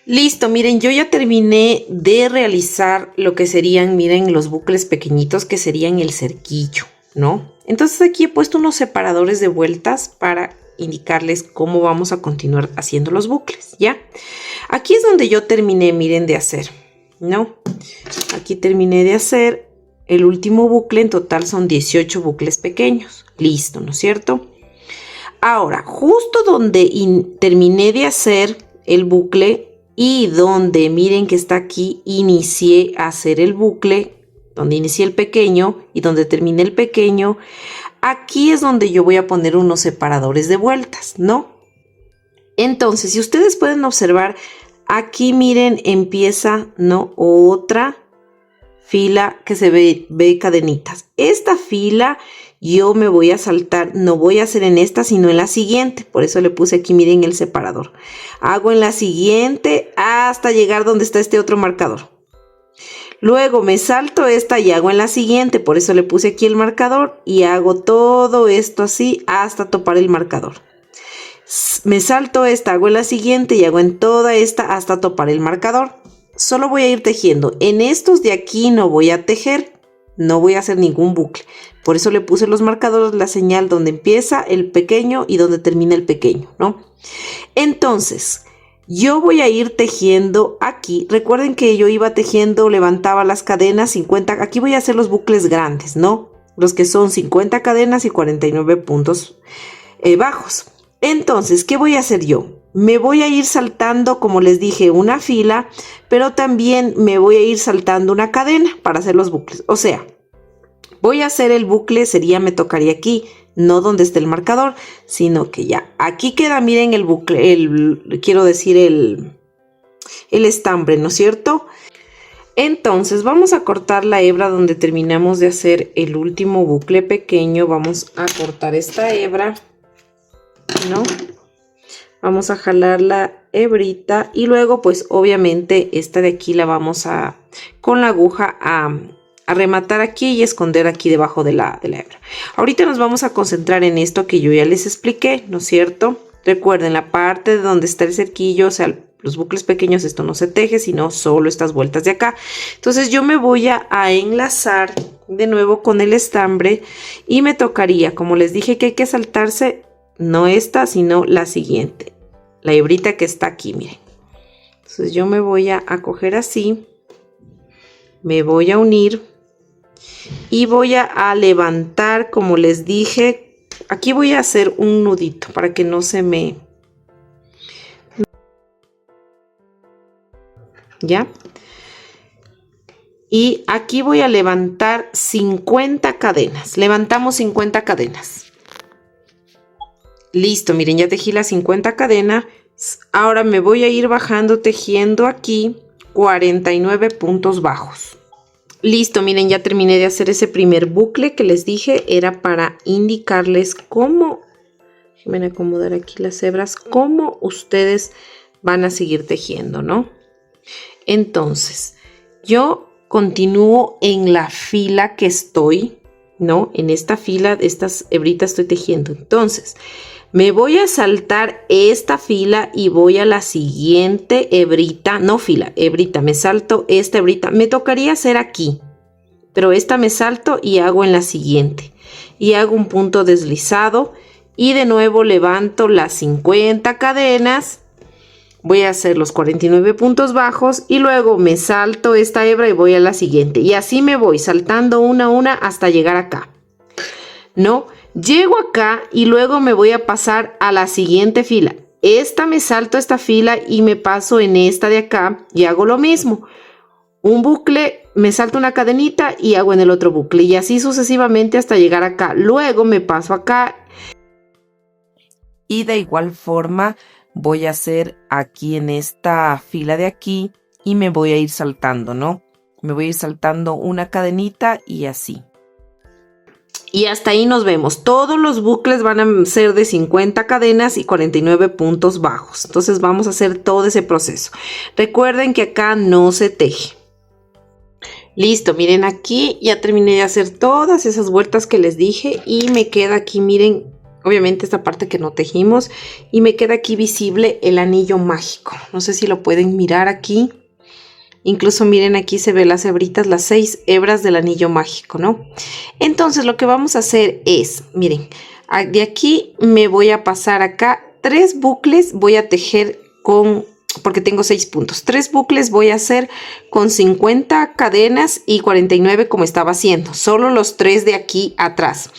[SPEAKER 2] Listo, miren, yo ya terminé de realizar lo que serían, miren, los bucles pequeñitos que serían el cerquillo, ¿no? Entonces aquí he puesto unos separadores de vueltas para indicarles cómo vamos a continuar haciendo los bucles, ¿ya? Aquí es donde yo terminé, miren, de hacer, ¿no? Aquí terminé de hacer el último bucle. En total son 18 bucles pequeños. Listo, ¿no es cierto? Ahora, justo donde terminé de hacer el bucle y donde, miren que está aquí, inicié a hacer el bucle, donde inicié el pequeño y donde terminé el pequeño, aquí es donde yo voy a poner unos separadores de vueltas, ¿no? Entonces, si ustedes pueden observar, aquí miren, empieza, ¿no? Otra fila que se ve cadenitas. Esta fila yo me voy a saltar, no voy a hacer en esta, sino en la siguiente. Por eso le puse aquí, miren, el separador. Hago en la siguiente hasta llegar donde está este otro marcador. Luego me salto esta y hago en la siguiente. Por eso le puse aquí el marcador y hago todo esto así hasta topar el marcador. Me salto esta, hago en la siguiente y hago en toda esta hasta topar el marcador. Solo voy a ir tejiendo. En estos de aquí no voy a tejer, no voy a hacer ningún bucle. Por eso le puse los marcadores, la señal donde empieza el pequeño y donde termina el pequeño, ¿no? Entonces, yo voy a ir tejiendo aquí. Recuerden que yo iba tejiendo, levantaba las cadenas 50. Aquí voy a hacer los bucles grandes, ¿no? Los que son 50 cadenas y 49 puntos bajos. Entonces, ¿qué voy a hacer yo? Me voy a ir saltando, como les dije, una fila, pero también me voy a ir saltando una cadena para hacer los bucles. O sea, voy a hacer el bucle, me tocaría aquí, no donde esté el marcador, sino que ya aquí queda, miren, el bucle, quiero decir el estambre, ¿no es cierto? Entonces vamos a cortar la hebra donde terminamos de hacer el último bucle pequeño. Vamos a cortar esta hebra, ¿no? Vamos a jalar la hebrita y luego pues obviamente esta de aquí la vamos a con la aguja a rematar aquí y esconder aquí debajo de la hebra. Ahorita nos vamos a concentrar en esto que yo ya les expliqué, ¿no es cierto? Recuerden, la parte de donde está el cerquillo, o sea, los bucles pequeños, esto no se teje, sino solo estas vueltas de acá. Entonces yo me voy a enlazar de nuevo con el estambre y me tocaría, como les dije, que hay que saltarse no esta, sino la siguiente, la hebrita que está aquí, miren. Entonces yo me voy a coger así, me voy a unir y voy a levantar, como les dije. Aquí voy a hacer un nudito para que no se me... ¿Ya? Y aquí voy a levantar 50 cadenas. Levantamos 50 cadenas. Listo, miren, ya tejí las 50 cadenas. Ahora me voy a ir bajando tejiendo aquí 49 puntos bajos. Listo, miren, ya terminé de hacer ese primer bucle que les dije. Era para indicarles cómo, déjenme acomodar aquí las hebras, cómo ustedes van a seguir tejiendo, ¿no? Entonces, yo continúo en la fila que estoy, ¿no? En esta fila, estas hebritas estoy tejiendo. Entonces, me voy a saltar esta fila y voy a la siguiente hebrita, no fila, hebrita, me salto esta hebrita. Me tocaría hacer aquí, pero esta me salto y hago en la siguiente. Y hago un punto deslizado y de nuevo levanto las 50 cadenas. Voy a hacer los 49 puntos bajos y luego me salto esta hebra y voy a la siguiente. Y así me voy saltando una a una hasta llegar acá, ¿no? Llego acá y luego me voy a pasar a la siguiente fila. Esta me salto esta fila y me paso en esta de acá y hago lo mismo. Un bucle, me salto una cadenita y hago en el otro bucle. Y así sucesivamente hasta llegar acá. Luego me paso acá.
[SPEAKER 1] Y de igual forma voy a hacer aquí en esta fila de aquí y me voy a ir saltando, ¿no? Me voy a ir saltando una cadenita y así.
[SPEAKER 2] Y hasta ahí nos vemos. Todos los bucles van a ser de 50 cadenas y 49 puntos bajos. Entonces vamos a hacer todo ese proceso. Recuerden que acá no se teje. Listo, miren, aquí ya terminé de hacer todas esas vueltas que les dije y me queda aquí, miren, obviamente esta parte que no tejimos, y me queda aquí visible el anillo mágico. No sé si lo pueden mirar aquí. Incluso miren, aquí se ven las hebritas, las 6 hebras del anillo mágico, ¿no? Entonces lo que vamos a hacer es, miren, de aquí me voy a pasar acá 3 bucles, voy a tejer con, porque tengo 6 puntos, 3 bucles voy a hacer con 50 cadenas y 49 como estaba haciendo, solo los 3 de aquí atrás.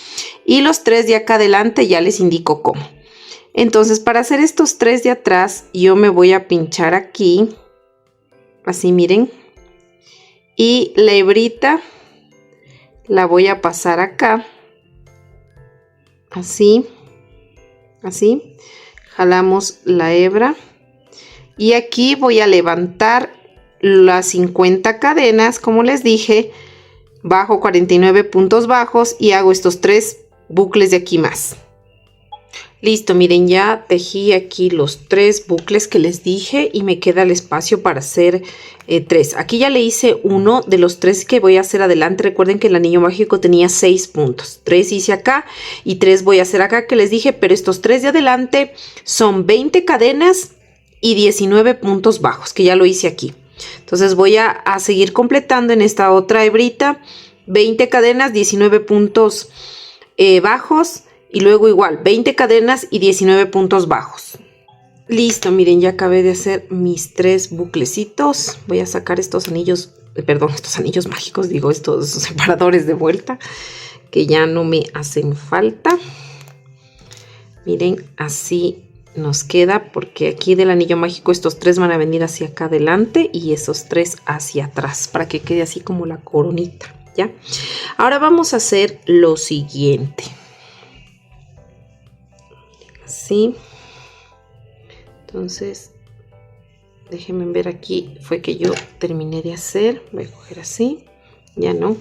[SPEAKER 2] Y los 3 de acá adelante ya les indico cómo. Entonces, para hacer estos 3 de atrás, yo me voy a pinchar aquí. Así, miren. Y la hebrita la voy a pasar acá. Así. Así. Jalamos la hebra. Y aquí voy a levantar las 50 cadenas, como les dije. Bajo 49 puntos bajos y hago estos 3 bucles de aquí más. Listo, miren, ya tejí aquí los 3 bucles que les dije y me queda el espacio para hacer 3. Aquí ya le hice uno de los 3 que voy a hacer adelante. Recuerden que el anillo mágico tenía 6 puntos. 3 hice acá y 3 voy a hacer acá que les dije, pero estos 3 de adelante son 20 cadenas y 19 puntos bajos, que ya lo hice aquí. Entonces voy a seguir completando en esta otra hebrita, 20 cadenas, 19 puntos bajos. Y luego igual, 20 cadenas y 19 puntos bajos. Listo, miren, ya acabé de hacer mis 3 buclecitos. Voy a sacar estos anillos, estos anillos mágicos, digo, estos separadores de vuelta, que ya no me hacen falta. Miren, así nos queda, porque aquí del anillo mágico estos 3 van a venir hacia acá adelante y esos 3 hacia atrás, para que quede así como la coronita, ¿ya? Ahora vamos a hacer lo siguiente. Así. Entonces, déjenme ver, aquí fue que yo terminé de hacer. Voy a coger así, ya no.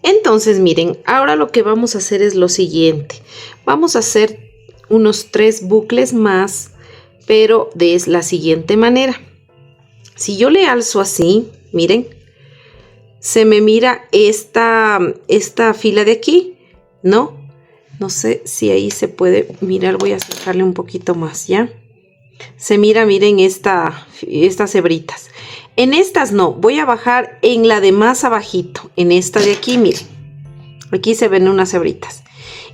[SPEAKER 2] Entonces, miren, ahora lo que vamos a hacer es lo siguiente. Vamos a hacer unos 3 bucles más, pero de la siguiente manera. Si yo le alzo así, miren, se me mira esta fila de aquí, ¿no? No sé si ahí se puede mirar, voy a acercarle un poquito más, ¿ya? Se mira, miren, estas hebritas. En estas no, voy a bajar en la de más abajito, en esta de aquí, miren. Aquí se ven unas hebritas.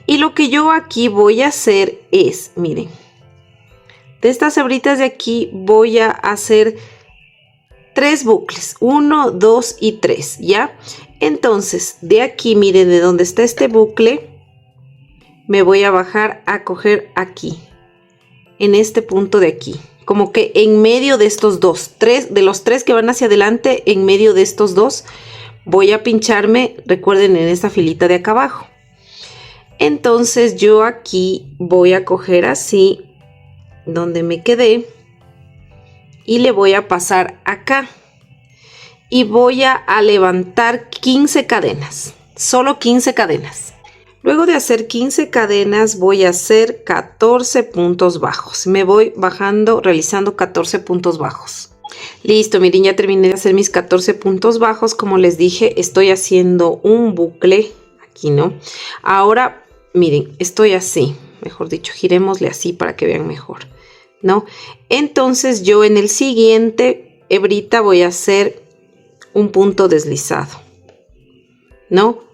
[SPEAKER 2] Y lo que yo aquí voy a hacer es, miren, de estas hebritas de aquí voy a hacer 3 bucles, 1, 2 y 3, ¿ya? Entonces, de aquí, miren, de donde está este bucle, me voy a bajar a coger aquí, en este punto de aquí, como que en medio de estos dos, de los 3 que van hacia adelante, en medio de estos dos, voy a pincharme, recuerden, en esta filita de acá abajo. Entonces, yo aquí voy a coger así, donde me quedé, y le voy a pasar acá. Y voy a levantar 15 cadenas, solo 15 cadenas. Luego de hacer 15 cadenas voy a hacer 14 puntos bajos. Me voy bajando, realizando 14 puntos bajos. Listo, miren, ya terminé de hacer mis 14 puntos bajos. Como les dije, estoy haciendo un bucle aquí, ¿no? Ahora, miren, estoy así, mejor dicho, girémosle así para que vean mejor, ¿no? Entonces yo en el siguiente hebrita voy a hacer un punto deslizado, ¿no?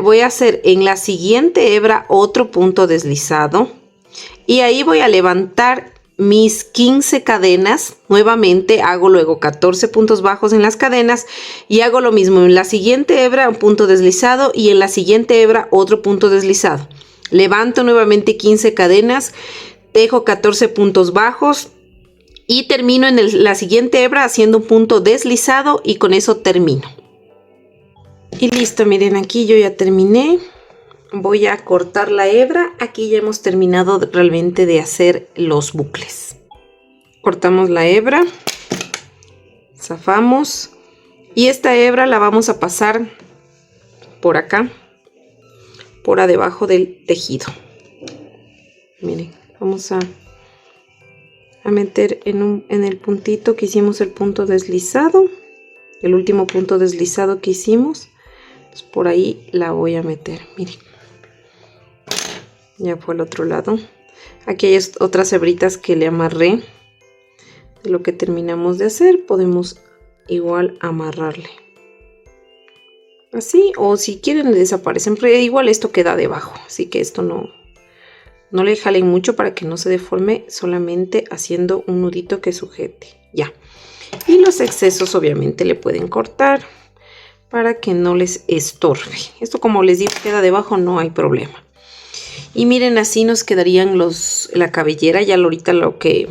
[SPEAKER 2] Voy a hacer en la siguiente hebra otro punto deslizado y ahí voy a levantar mis 15 cadenas. Nuevamente hago luego 14 puntos bajos en las cadenas y hago lo mismo en la siguiente hebra, un punto deslizado, y en la siguiente hebra otro punto deslizado. Levanto nuevamente 15 cadenas, tejo 14 puntos bajos y termino en la siguiente hebra haciendo un punto deslizado y con eso termino. Y listo, miren, aquí yo ya terminé. Voy a cortar la hebra. Aquí ya hemos terminado realmente de hacer los bucles. Cortamos la hebra, zafamos y esta hebra la vamos a pasar por acá, por debajo del tejido. Miren, vamos a meter en el puntito que hicimos el punto deslizado, el último punto deslizado que hicimos. Entonces, por ahí la voy a meter, miren, ya fue al otro lado. Aquí hay otras hebritas que le amarré de lo que terminamos de hacer. Podemos igual amarrarle así, o si quieren le desaparecen, pero igual esto queda debajo, así que esto no le jalen mucho para que no se deforme, solamente haciendo un nudito que sujete, ya. Y los excesos obviamente le pueden cortar para que no les estorbe. Esto, como les digo, queda debajo, no hay problema. Y miren, así nos quedarían la cabellera. Ya ahorita lo que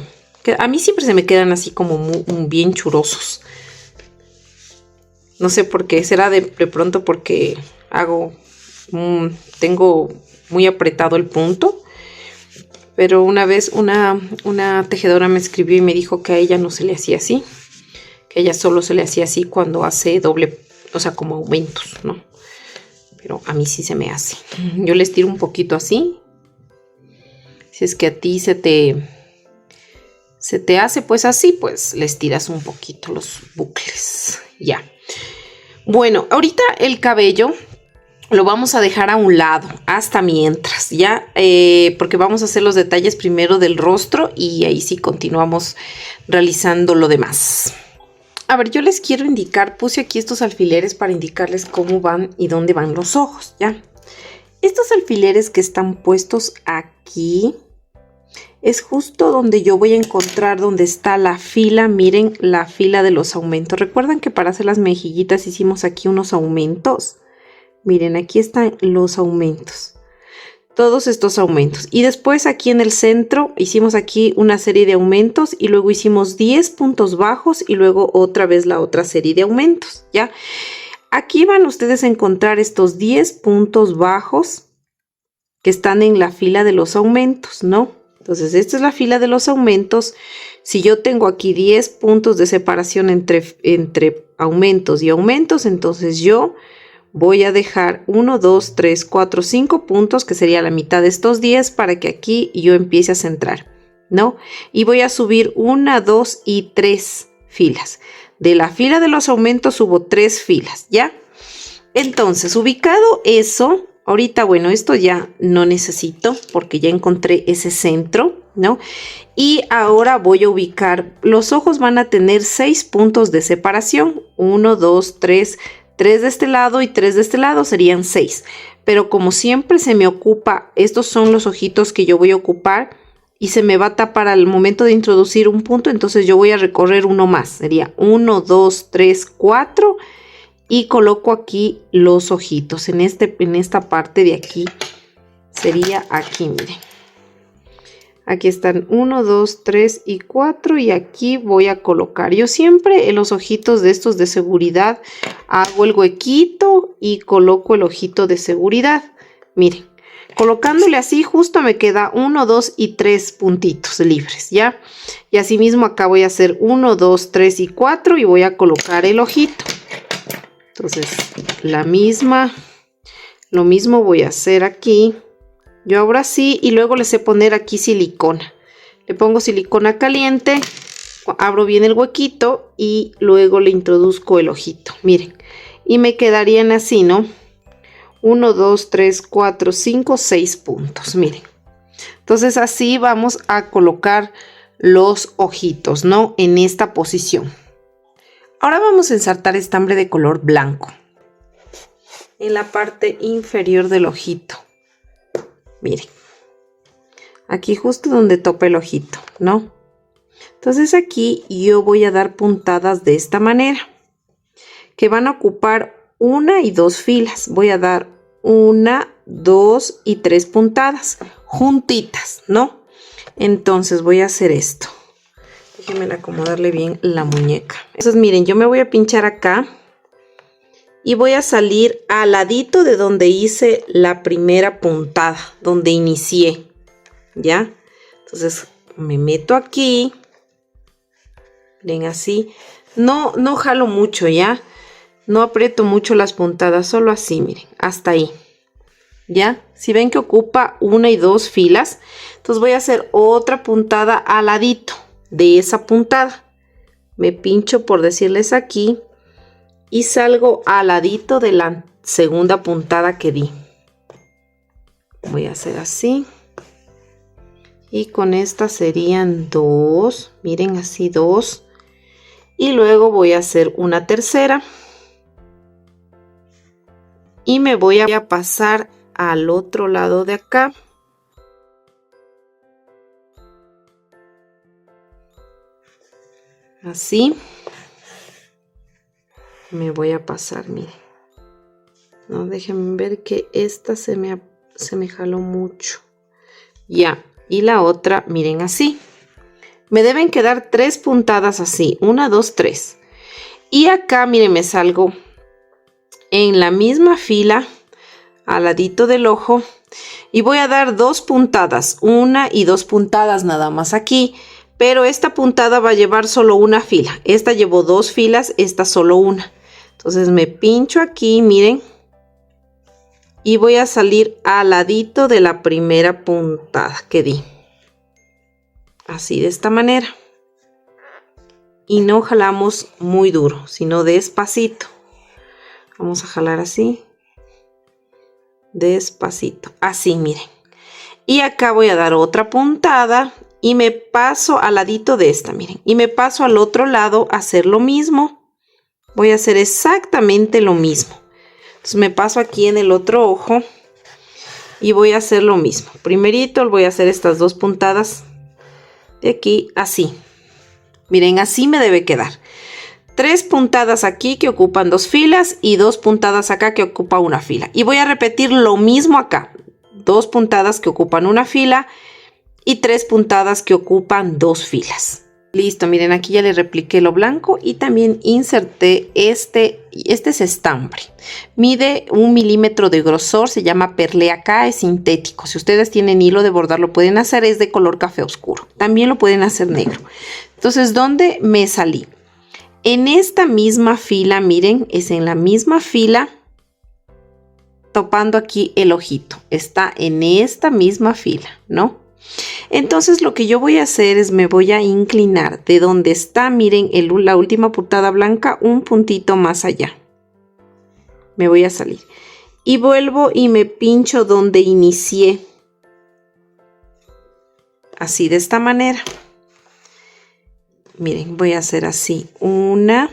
[SPEAKER 2] a mí siempre se me quedan así como bien churosos. No sé por qué, será de pronto porque tengo muy apretado el punto. Pero una vez una tejedora me escribió y me dijo que a ella no se le hacía así. Que a ella solo se le hacía así cuando hace doble, o sea, como aumentos, ¿no? Pero a mí sí se me hace. Yo les tiro un poquito así. Si es que a ti se te hace pues así, pues les tiras un poquito los bucles. Ya. Bueno, ahorita el cabello lo vamos a dejar a un lado hasta mientras, ¿ya? Porque vamos a hacer los detalles primero del rostro y ahí sí continuamos realizando lo demás. A ver, yo les quiero indicar, puse aquí estos alfileres para indicarles cómo van y dónde van los ojos, ¿ya? Estos alfileres que están puestos aquí es justo donde yo voy a encontrar donde está la fila. Miren, la fila de los aumentos. ¿Recuerdan que para hacer las mejillitas hicimos aquí unos aumentos? Miren, aquí están los aumentos. Todos estos aumentos. Y después aquí en el centro hicimos aquí una serie de aumentos y luego hicimos 10 puntos bajos y luego otra vez la otra serie de aumentos, ¿ya? Aquí van ustedes a encontrar estos 10 puntos bajos que están en la fila de los aumentos, ¿no? Entonces, esta es la fila de los aumentos. Si yo tengo aquí 10 puntos de separación entre aumentos y aumentos, entonces yo voy a dejar 1, 2, 3, 4, 5 puntos, que sería la mitad de estos 10, para que aquí yo empiece a centrar, ¿no? Y voy a subir 1, 2 y 3 filas. De la fila de los aumentos subo 3 filas, ¿ya? Entonces, ubicado eso, ahorita, bueno, esto ya no necesito porque ya encontré ese centro, ¿no? Y ahora voy a ubicar, los ojos van a tener 6 puntos de separación, 1, 2, 3 de este lado y 3 de este lado, serían 6. Pero como siempre se me ocupa, estos son los ojitos que yo voy a ocupar y se me va a tapar al momento de introducir un punto, entonces yo voy a recorrer uno más. Sería 1, 2, 3, 4 y coloco aquí los ojitos. En esta parte de aquí sería aquí, miren. Aquí están 1, 2, 3 y 4 y aquí voy a colocar. Yo siempre en los ojitos de estos de seguridad hago el huequito y coloco el ojito de seguridad. Miren, colocándole así justo me queda 1, 2 y 3 puntitos libres, ¿ya? Y así mismo acá voy a hacer 1, 2, 3 y 4 y voy a colocar el ojito. Entonces, lo mismo voy a hacer aquí. Yo ahora sí, y luego le sé poner aquí silicona. Le pongo silicona caliente, abro bien el huequito y luego le introduzco el ojito. Miren, y me quedarían así, ¿no? 1, 2, 3, 4, 5, 6 puntos, miren. Entonces así vamos a colocar los ojitos, ¿no? En esta posición. Ahora vamos a ensartar estambre de color blanco en la parte inferior del ojito. Miren, aquí justo donde topa el ojito, ¿no? Entonces aquí yo voy a dar puntadas de esta manera, que van a ocupar 1 y 2 filas. Voy a dar 1, 2 y 3 puntadas juntitas, ¿no? Entonces voy a hacer esto. Déjenme acomodarle bien la muñeca. Entonces miren, yo me voy a pinchar acá y voy a salir al ladito de donde hice la primera puntada, donde inicié, ¿ya? Entonces me meto aquí, ven así, no jalo mucho, ¿ya? No aprieto mucho las puntadas, solo así, miren, hasta ahí, ¿ya? Si ven que ocupa 1 y 2 filas, entonces voy a hacer otra puntada al ladito de esa puntada. Me pincho, por decirles aquí, y salgo al ladito de la segunda puntada que di. Voy a hacer así. Y con esta serían 2. Miren, así 2. Y luego voy a hacer una tercera. Y me voy a pasar al otro lado de acá. Así. Me voy a pasar, miren. No, déjenme ver que esta se me jaló mucho. Ya, y la otra, miren, así. Me deben quedar 3 puntadas así. 1, 2, 3. Y acá, miren, me salgo en la misma fila, al ladito del ojo. Y voy a dar 2 puntadas. 1 y 2 puntadas nada más aquí. Pero esta puntada va a llevar solo una fila. Esta llevó 2 filas, esta solo una. Entonces me pincho aquí, miren, y voy a salir al ladito de la primera puntada que di. Así, de esta manera. Y no jalamos muy duro, sino despacito. Vamos a jalar así. Despacito. Así, miren. Y acá voy a dar otra puntada y me paso al ladito de esta, miren. Y me paso al otro lado a hacer lo mismo. Voy a hacer exactamente lo mismo. Entonces me paso aquí en el otro ojo y voy a hacer lo mismo. Primerito voy a hacer estas 2 puntadas de aquí, así. Miren, así me debe quedar. 3 puntadas aquí que ocupan 2 filas y 2 puntadas acá que ocupa una fila. Y voy a repetir lo mismo acá. 2 puntadas que ocupan una fila y 3 puntadas que ocupan 2 filas. Listo, miren, aquí ya le repliqué lo blanco y también inserté este es estambre. Mide 1 milímetro de grosor, se llama perlé acá, es sintético. Si ustedes tienen hilo de bordar lo pueden hacer, es de color café oscuro. También lo pueden hacer negro. Entonces, ¿dónde me salí? En esta misma fila, miren, es en la misma fila, topando aquí el ojito. Está en esta misma fila, ¿no? Entonces lo que yo voy a hacer es me voy a inclinar de donde está, miren, la última puntada blanca, un puntito más allá. Me voy a salir y vuelvo y me pincho donde inicié. Así, de esta manera. Miren, voy a hacer así una.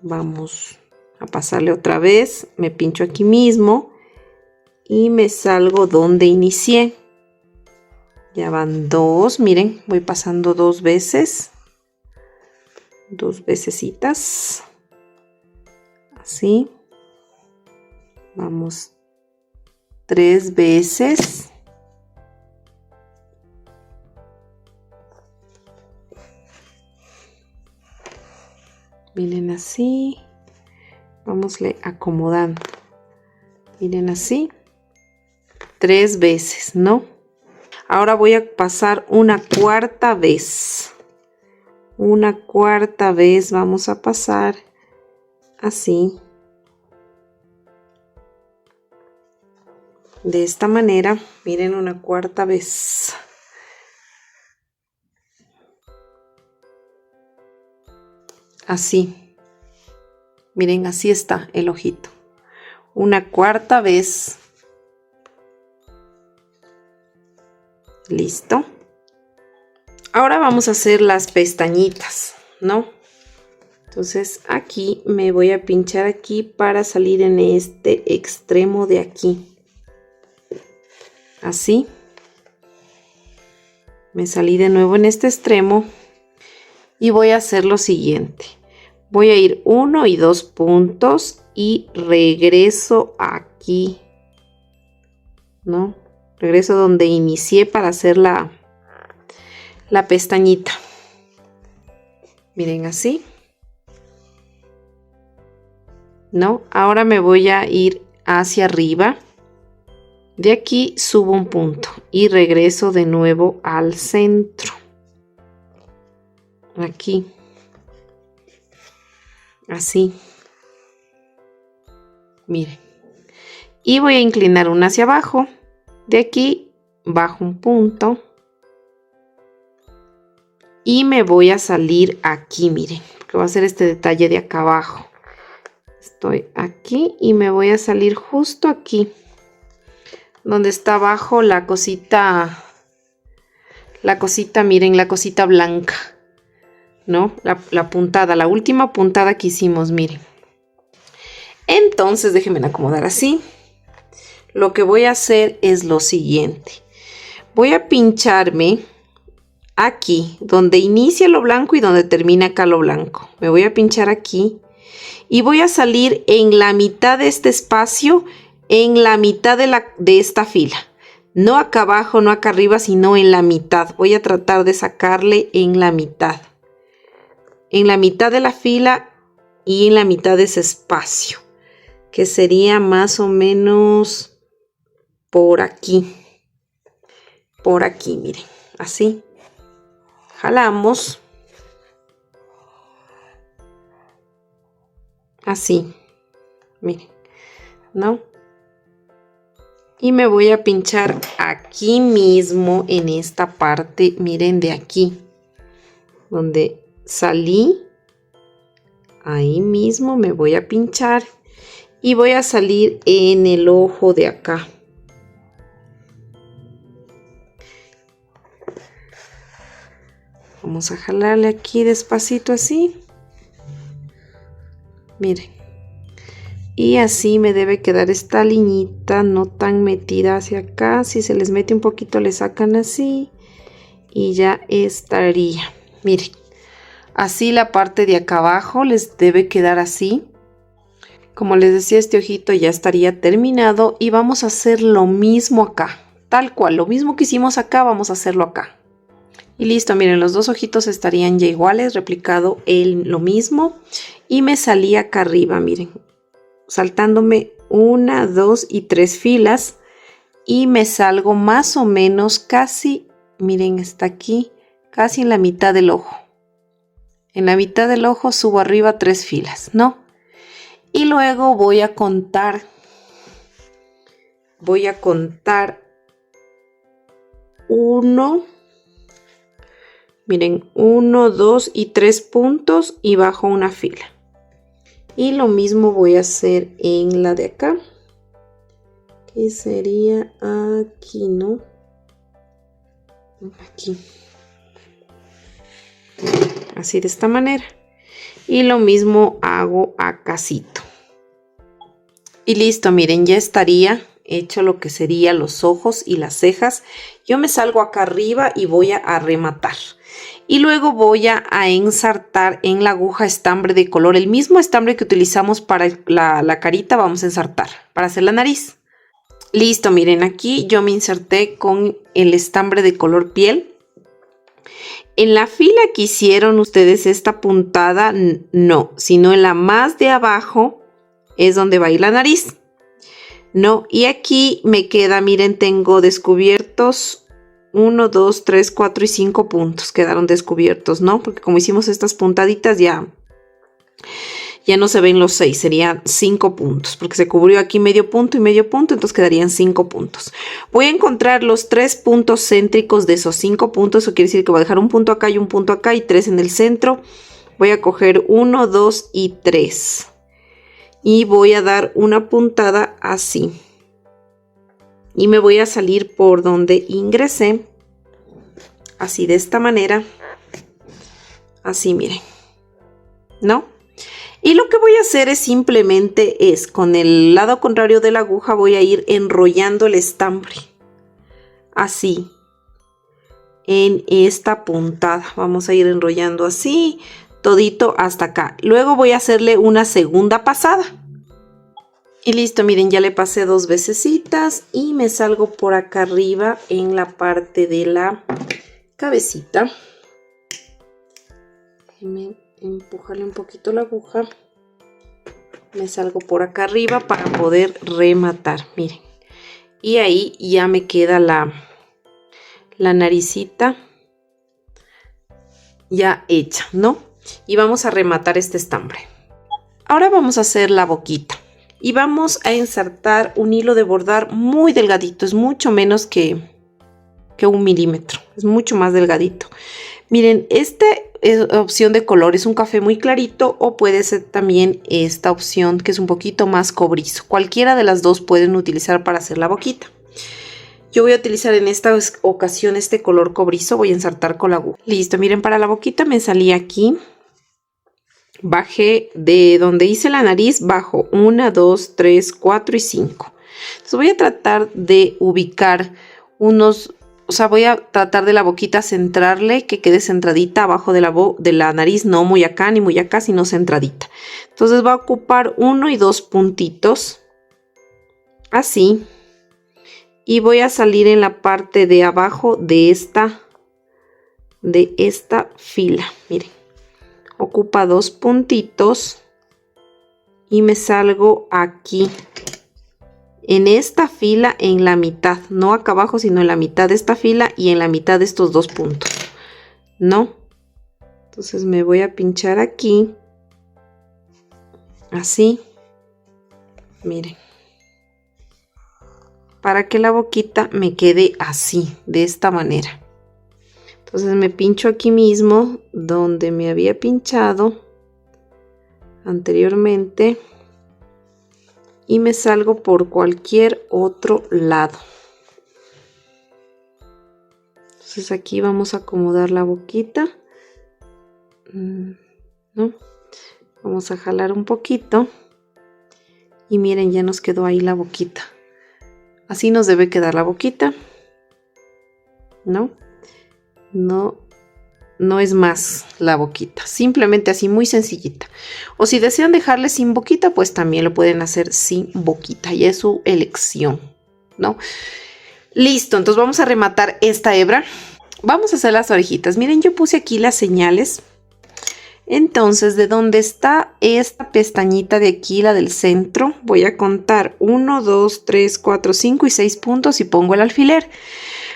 [SPEAKER 2] Vamos a pasarle otra vez. Me pincho aquí mismo y me salgo donde inicié. Ya van 2, miren, voy pasando 2 veces. 2 vecesitas. Así. Vamos 3 veces. Miren así. Vámosle acomodando. Miren así. 3 veces, ¿no? Ahora voy a pasar una cuarta vez. Una cuarta vez vamos a pasar así. De esta manera, miren, una cuarta vez. Así. Miren, así está el ojito. Una cuarta vez. Listo. Ahora vamos a hacer las pestañitas, ¿no? Entonces aquí me voy a pinchar aquí para salir en este extremo de aquí. Así. Me salí de nuevo en este extremo y voy a hacer lo siguiente. Voy a ir 1 y 2 puntos y regreso aquí, ¿no? Regreso donde inicié para hacer la pestañita. Miren así. ¿No? Ahora me voy a ir hacia arriba. De aquí subo un punto y regreso de nuevo al centro. Aquí. Así. Miren. Y voy a inclinar una hacia abajo. De aquí bajo un punto. Y me voy a salir aquí, miren. Porque va a ser este detalle de acá abajo. Estoy aquí y me voy a salir justo aquí. Donde está abajo la cosita. La cosita, miren, la cosita blanca. ¿No? La puntada, la última puntada que hicimos, miren. Entonces, déjenme acomodar así. Lo que voy a hacer es lo siguiente. Voy a pincharme aquí, donde inicia lo blanco y donde termina acá lo blanco. Me voy a pinchar aquí y voy a salir en la mitad de este espacio, en la mitad de esta fila. No acá abajo, no acá arriba, sino en la mitad. Voy a tratar de sacarle en la mitad. En la mitad de la fila y en la mitad de ese espacio, que sería más o menos por aquí. Por aquí, miren, así. Jalamos. Así. Miren, ¿no? Y me voy a pinchar aquí mismo en esta parte, miren, de aquí. Donde salí. Ahí mismo me voy a pinchar. Y voy a salir en el ojo de acá. Vamos a jalarle aquí despacito así. Miren. Y así me debe quedar esta liñita, no tan metida hacia acá. Si se les mete un poquito, le sacan así. Y ya estaría. Miren. Así la parte de acá abajo les debe quedar así. Como les decía, este ojito ya estaría terminado. Y vamos a hacer lo mismo acá. Tal cual, lo mismo que hicimos acá, vamos a hacerlo acá. Y listo, miren, los dos ojitos estarían ya iguales, replicado lo mismo. Y me salí acá arriba, miren, saltándome 1, 2 y 3 filas. Y me salgo más o menos casi, miren, está aquí, casi en la mitad del ojo. En la mitad del ojo subo arriba 3 filas, ¿no? Y luego voy a contar 1. Miren, 1, 2 y 3 puntos y bajo una fila. Y lo mismo voy a hacer en la de acá. Que sería aquí, ¿no? Aquí. Así de esta manera. Y lo mismo hago acácito. Y listo, miren, ya estaría hecho lo que sería los ojos y las cejas. Yo me salgo acá arriba y voy a rematar. Y luego voy a ensartar en la aguja estambre de color. El mismo estambre que utilizamos para la carita vamos a ensartar para hacer la nariz. Listo, miren, aquí yo me inserté con el estambre de color piel. En la fila que hicieron ustedes esta puntada, no, sino en la más de abajo es donde va a ir la nariz. No, y aquí me queda, miren, tengo descubiertos 1, 2, 3, 4 y 5 puntos. Quedaron descubiertos, ¿no? Porque como hicimos estas puntaditas ya no se ven los 6, serían 5 puntos. Porque se cubrió aquí medio punto y medio punto, entonces quedarían 5 puntos. Voy a encontrar los 3 puntos céntricos de esos 5 puntos. Eso quiere decir que voy a dejar un punto acá y un punto acá y 3 en el centro. Voy a coger 1, 2 y 3. Y voy a dar una puntada así. Y me voy a salir por donde ingresé. Así, de esta manera. Así, miren. ¿No? Y lo que voy a hacer es simplemente con el lado contrario de la aguja voy a ir enrollando el estambre. Así. En esta puntada. Vamos a ir enrollando así. Todito hasta acá. Luego voy a hacerle una segunda pasada. Y listo, miren, ya le pasé 2 vecesitas y me salgo por acá arriba en la parte de la cabecita. Déjenme empujarle un poquito la aguja. Me salgo por acá arriba para poder rematar, miren. Y ahí ya me queda la naricita ya hecha, ¿no? Y vamos a rematar este estambre. Ahora vamos a hacer la boquita. Y vamos a ensartar un hilo de bordar muy delgadito. Es mucho menos que 1 milímetro. Es mucho más delgadito. Miren, esta opción de color es un café muy clarito o puede ser también esta opción que es un poquito más cobrizo. Cualquiera de las dos pueden utilizar para hacer la boquita. Yo voy a utilizar en esta ocasión este color cobrizo. Voy a ensartar con la aguja. Listo, miren, para la boquita me salí aquí. Bajé de donde hice la nariz, bajo 1, 2, 3, 4 y 5. Entonces voy a tratar de ubicar unos, voy a tratar de la boquita centrarle, que quede centradita abajo de la nariz, no muy acá ni muy acá, sino centradita. Entonces va a ocupar 1 y 2 puntitos, así. Y voy a salir en la parte de abajo de esta fila, miren. Ocupa 2 puntitos y me salgo aquí en esta fila en la mitad, no acá abajo sino en la mitad de esta fila y en la mitad de estos 2 puntos, ¿no? Entonces me voy a pinchar aquí así, miren, para que la boquita me quede así, de esta manera. Entonces me pincho aquí mismo donde me había pinchado anteriormente y me salgo por cualquier otro lado. Entonces aquí vamos a acomodar la boquita, ¿no? Vamos a jalar un poquito y miren, ya nos quedó ahí la boquita. Así nos debe quedar la boquita, ¿no? No es más la boquita, simplemente así, muy sencillita. O si desean dejarle sin boquita, pues también lo pueden hacer sin boquita, y es su elección, ¿no? Listo, entonces vamos a rematar esta hebra. Vamos a hacer las orejitas. Miren, yo puse aquí las señales. Entonces, de donde está esta pestañita de aquí, la del centro, voy a contar 1, 2, 3, 4, 5 y 6 puntos y pongo el alfiler.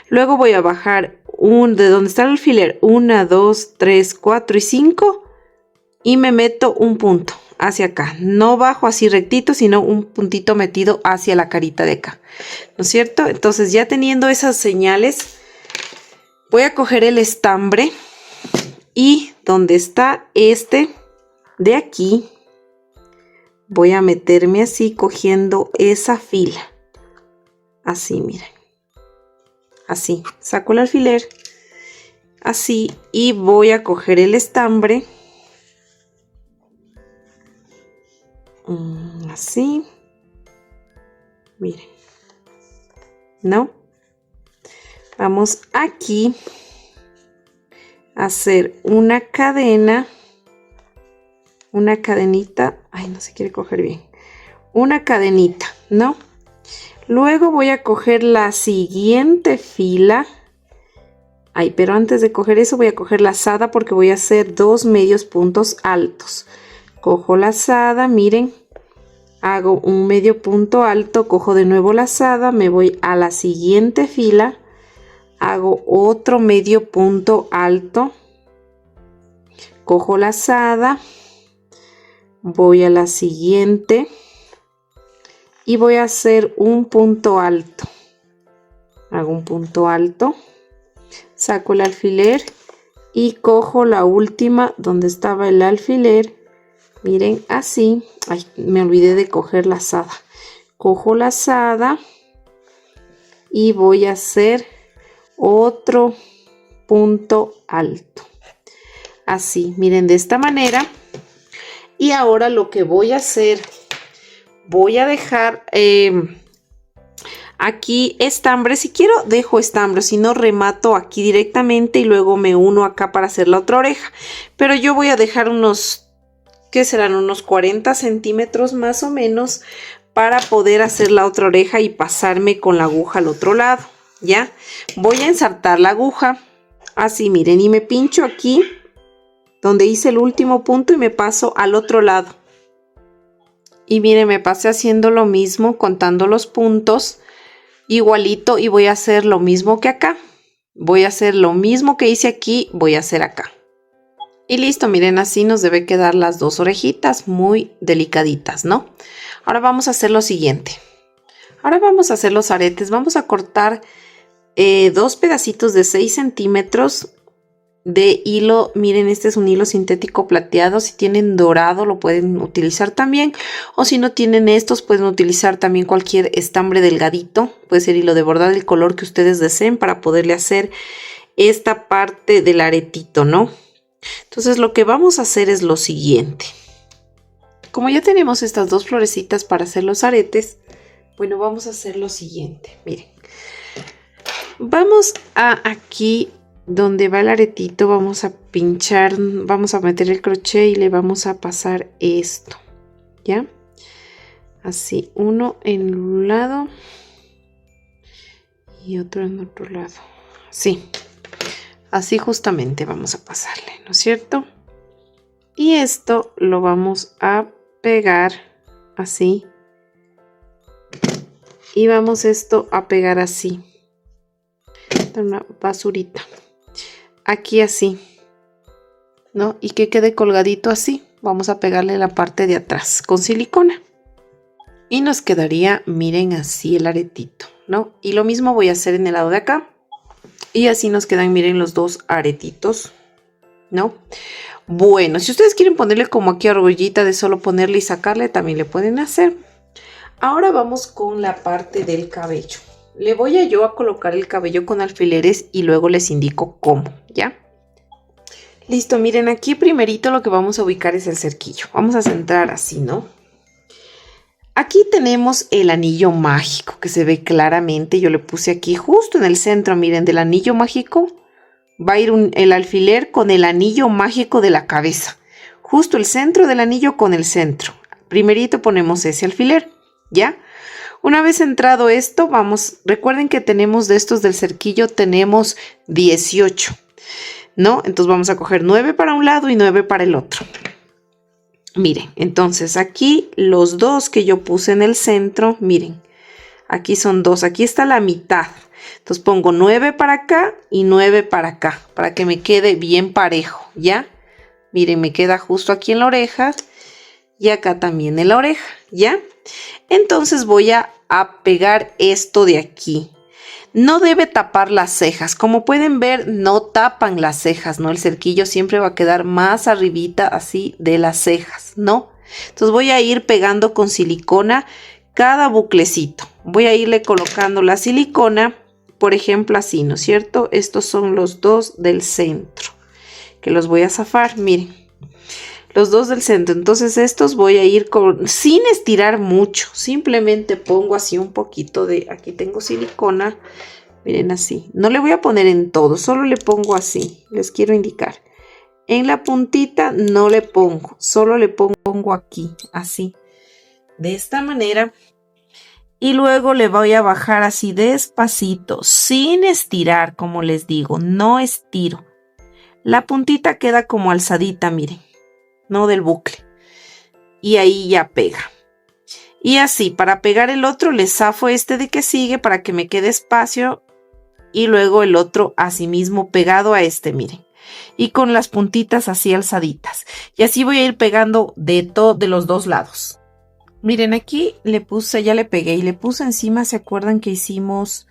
[SPEAKER 2] Luego voy a bajar de donde está el alfiler, 1, 2, 3, 4 y 5 y me meto un punto hacia acá. No bajo así rectito, sino un puntito metido hacia la carita de acá, ¿no es cierto? Entonces, ya teniendo esas señales, voy a coger el estambre y donde está este de aquí, voy a meterme así cogiendo esa fila. Así, miren. Así, saco el alfiler, así, y voy a coger el estambre, así, miren, ¿no? Vamos aquí a hacer una cadena, una cadenita, ay, no se quiere coger bien, una cadenita, ¿no? Luego voy a coger la siguiente fila. Ay, pero antes de coger eso voy a coger lazada porque voy a hacer 2 medios puntos altos. Cojo lazada, miren, hago un medio punto alto, cojo de nuevo lazada, me voy a la siguiente fila, hago otro medio punto alto, cojo lazada, voy a la siguiente y voy a hacer un punto alto. Hago un punto alto, saco el alfiler y cojo la última donde estaba el alfiler. Miren, así. Ay, me olvidé de coger lazada. Cojo lazada y voy a hacer otro punto alto. Así, miren, de esta manera. Y ahora lo que voy a hacer, voy a dejar aquí estambre. Si quiero dejo estambre, si no remato aquí directamente y luego me uno acá para hacer la otra oreja. Pero yo voy a dejar unos, ¿qué serán? Unos 40 centímetros más o menos para poder hacer la otra oreja y pasarme con la aguja al otro lado, ¿ya? Voy a ensartar la aguja, así miren, y me pincho aquí donde hice el último punto y me paso al otro lado. Y miren, me pasé haciendo lo mismo, contando los puntos, igualito, y voy a hacer lo mismo que acá. Voy a hacer lo mismo que hice aquí, voy a hacer acá. Y listo, miren, así nos debe quedar las dos orejitas muy delicaditas, ¿no? Ahora vamos a hacer lo siguiente. Ahora vamos a hacer los aretes. Vamos a cortar 2 pedacitos de 6 centímetros de hilo. Miren, este es un hilo sintético plateado. Si tienen dorado lo pueden utilizar también. O si no tienen estos, pueden utilizar también cualquier estambre delgadito. Puede ser hilo de bordado, el color que ustedes deseen para poderle hacer esta parte del aretito, ¿no? Entonces lo que vamos a hacer es lo siguiente. Como ya tenemos estas dos florecitas para hacer los aretes, bueno, vamos a hacer lo siguiente. Miren, vamos a aquí donde va el aretito, vamos a pinchar, vamos a meter el crochet y le vamos a pasar esto, ¿ya? Así, uno en un lado y otro en otro lado, así. Así justamente vamos a pasarle, ¿no es cierto? Y esto lo vamos a pegar así. Y vamos esto a pegar así. Una basurita. Aquí así, ¿no? Y que quede colgadito así. Vamos a pegarle la parte de atrás con silicona. Y nos quedaría, miren, así el aretito, ¿no? Y lo mismo voy a hacer en el lado de acá. Y así nos quedan, miren, los dos aretitos, ¿no? Bueno, si ustedes quieren ponerle como aquí argollita de solo ponerle y sacarle, también le pueden hacer. Ahora vamos con la parte del cabello. Le voy a yo a colocar el cabello con alfileres y luego les indico cómo, ¿ya? Listo, miren, aquí primerito lo que vamos a ubicar es el cerquillo. Vamos a centrar así, ¿no? Aquí tenemos el anillo mágico que se ve claramente. Yo le puse aquí justo en el centro, miren, del anillo mágico. Va a ir el alfiler con el anillo mágico de la cabeza. Justo el centro del anillo con el centro. Primerito ponemos ese alfiler, ¿ya? Una vez entrado esto, vamos, recuerden que tenemos de estos del cerquillo, tenemos 18, ¿no? Entonces vamos a coger 9 para un lado y 9 para el otro. Miren, entonces aquí los dos que yo puse en el centro, miren, aquí son dos, aquí está la mitad. Entonces pongo 9 para acá y 9 para acá, para que me quede bien parejo, ¿ya? Miren, me queda justo aquí en la oreja y acá también en la oreja, ¿ya? Entonces voy a pegar esto de aquí. No debe tapar las cejas. Como pueden ver, no tapan las cejas, ¿no? El cerquillo siempre va a quedar más arribita así de las cejas, ¿no? Entonces voy a ir pegando con silicona cada buclecito. Voy a irle colocando la silicona, por ejemplo, así, ¿no es cierto? Estos son los dos del centro, que los voy a zafar, miren. los dos del centro. Entonces estos voy a ir con, sin estirar mucho, simplemente pongo así un poquito de, aquí tengo silicona, miren así, no le voy a poner en todo, solo le pongo así, les quiero indicar. En la puntita no le pongo, solo le pongo aquí, así, de esta manera. Y luego le voy a bajar así despacito, sin estirar, como les digo, no estiro. La puntita queda como alzadita, miren, no del bucle. Y ahí ya pega. Y así, para pegar el otro, le zafo este de que sigue para que me quede espacio. Y luego el otro así mismo pegado a este, miren. Y con las puntitas así alzaditas. Y así voy a ir pegando de los dos lados. Miren, aquí le puse, ya le pegué y le puse encima, ¿se acuerdan que hicimos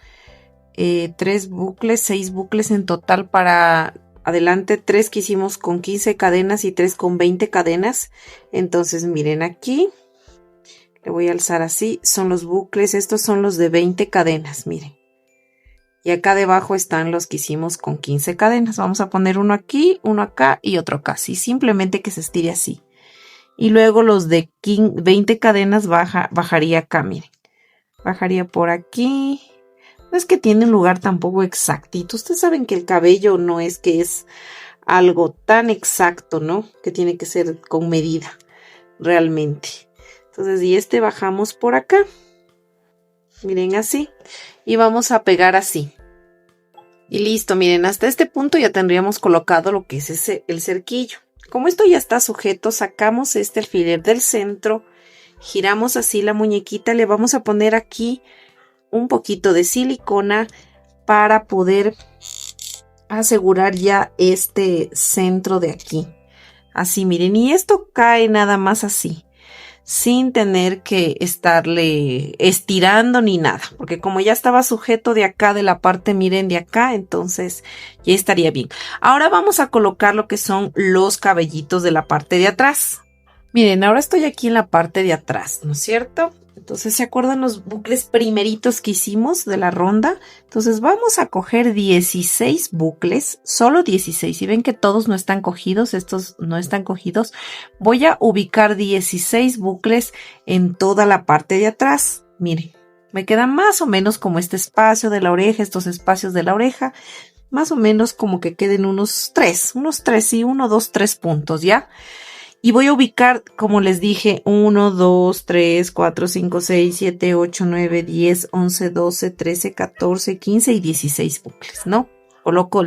[SPEAKER 2] 3 bucles, 6 bucles en total para adelante? 3 que hicimos con 15 cadenas y 3 con 20 cadenas. Entonces miren aquí, le voy a alzar así, son los bucles, estos son los de 20 cadenas, miren. Y acá debajo están los que hicimos con 15 cadenas. Vamos a poner uno aquí, uno acá y otro acá, así, simplemente que se estire así. Y luego los de 20 cadenas bajaría acá, miren. Bajaría por aquí. No es que tiene un lugar tampoco exactito. Ustedes saben que el cabello no es que es algo tan exacto, ¿no? Que tiene que ser con medida, realmente. Entonces, y este bajamos por acá. Miren así. Y vamos a pegar así. Y listo, miren, hasta este punto ya tendríamos colocado lo que es el cerquillo. Como esto ya está sujeto, sacamos este alfiler del centro, giramos así la muñequita, le vamos a poner aquí un poquito de silicona para poder asegurar ya este centro de aquí. Así, miren, y esto cae nada más así, sin tener que estarle estirando ni nada, porque como ya estaba sujeto de acá, de la parte, miren, de acá, entonces ya estaría bien. Ahora vamos a colocar lo que son los cabellitos de la parte de atrás. Miren, ahora estoy aquí en la parte de atrás, ¿no es cierto? Entonces, ¿se acuerdan los bucles primeritos que hicimos de la ronda? Entonces vamos a coger 16 bucles, solo 16. Si ven que todos no están cogidos, estos no están cogidos, voy a ubicar 16 bucles en toda la parte de atrás. Miren, me queda más o menos como este espacio de la oreja, estos espacios de la oreja, más o menos como que queden unos 3, sí, 1, 2, 3 puntos, ¿ya? Y voy a ubicar, como les dije, 1, 2, 3, 4, 5, 6, 7, 8, 9, 10, 11, 12, 13, 14, 15 y 16 bucles, ¿no? Ubico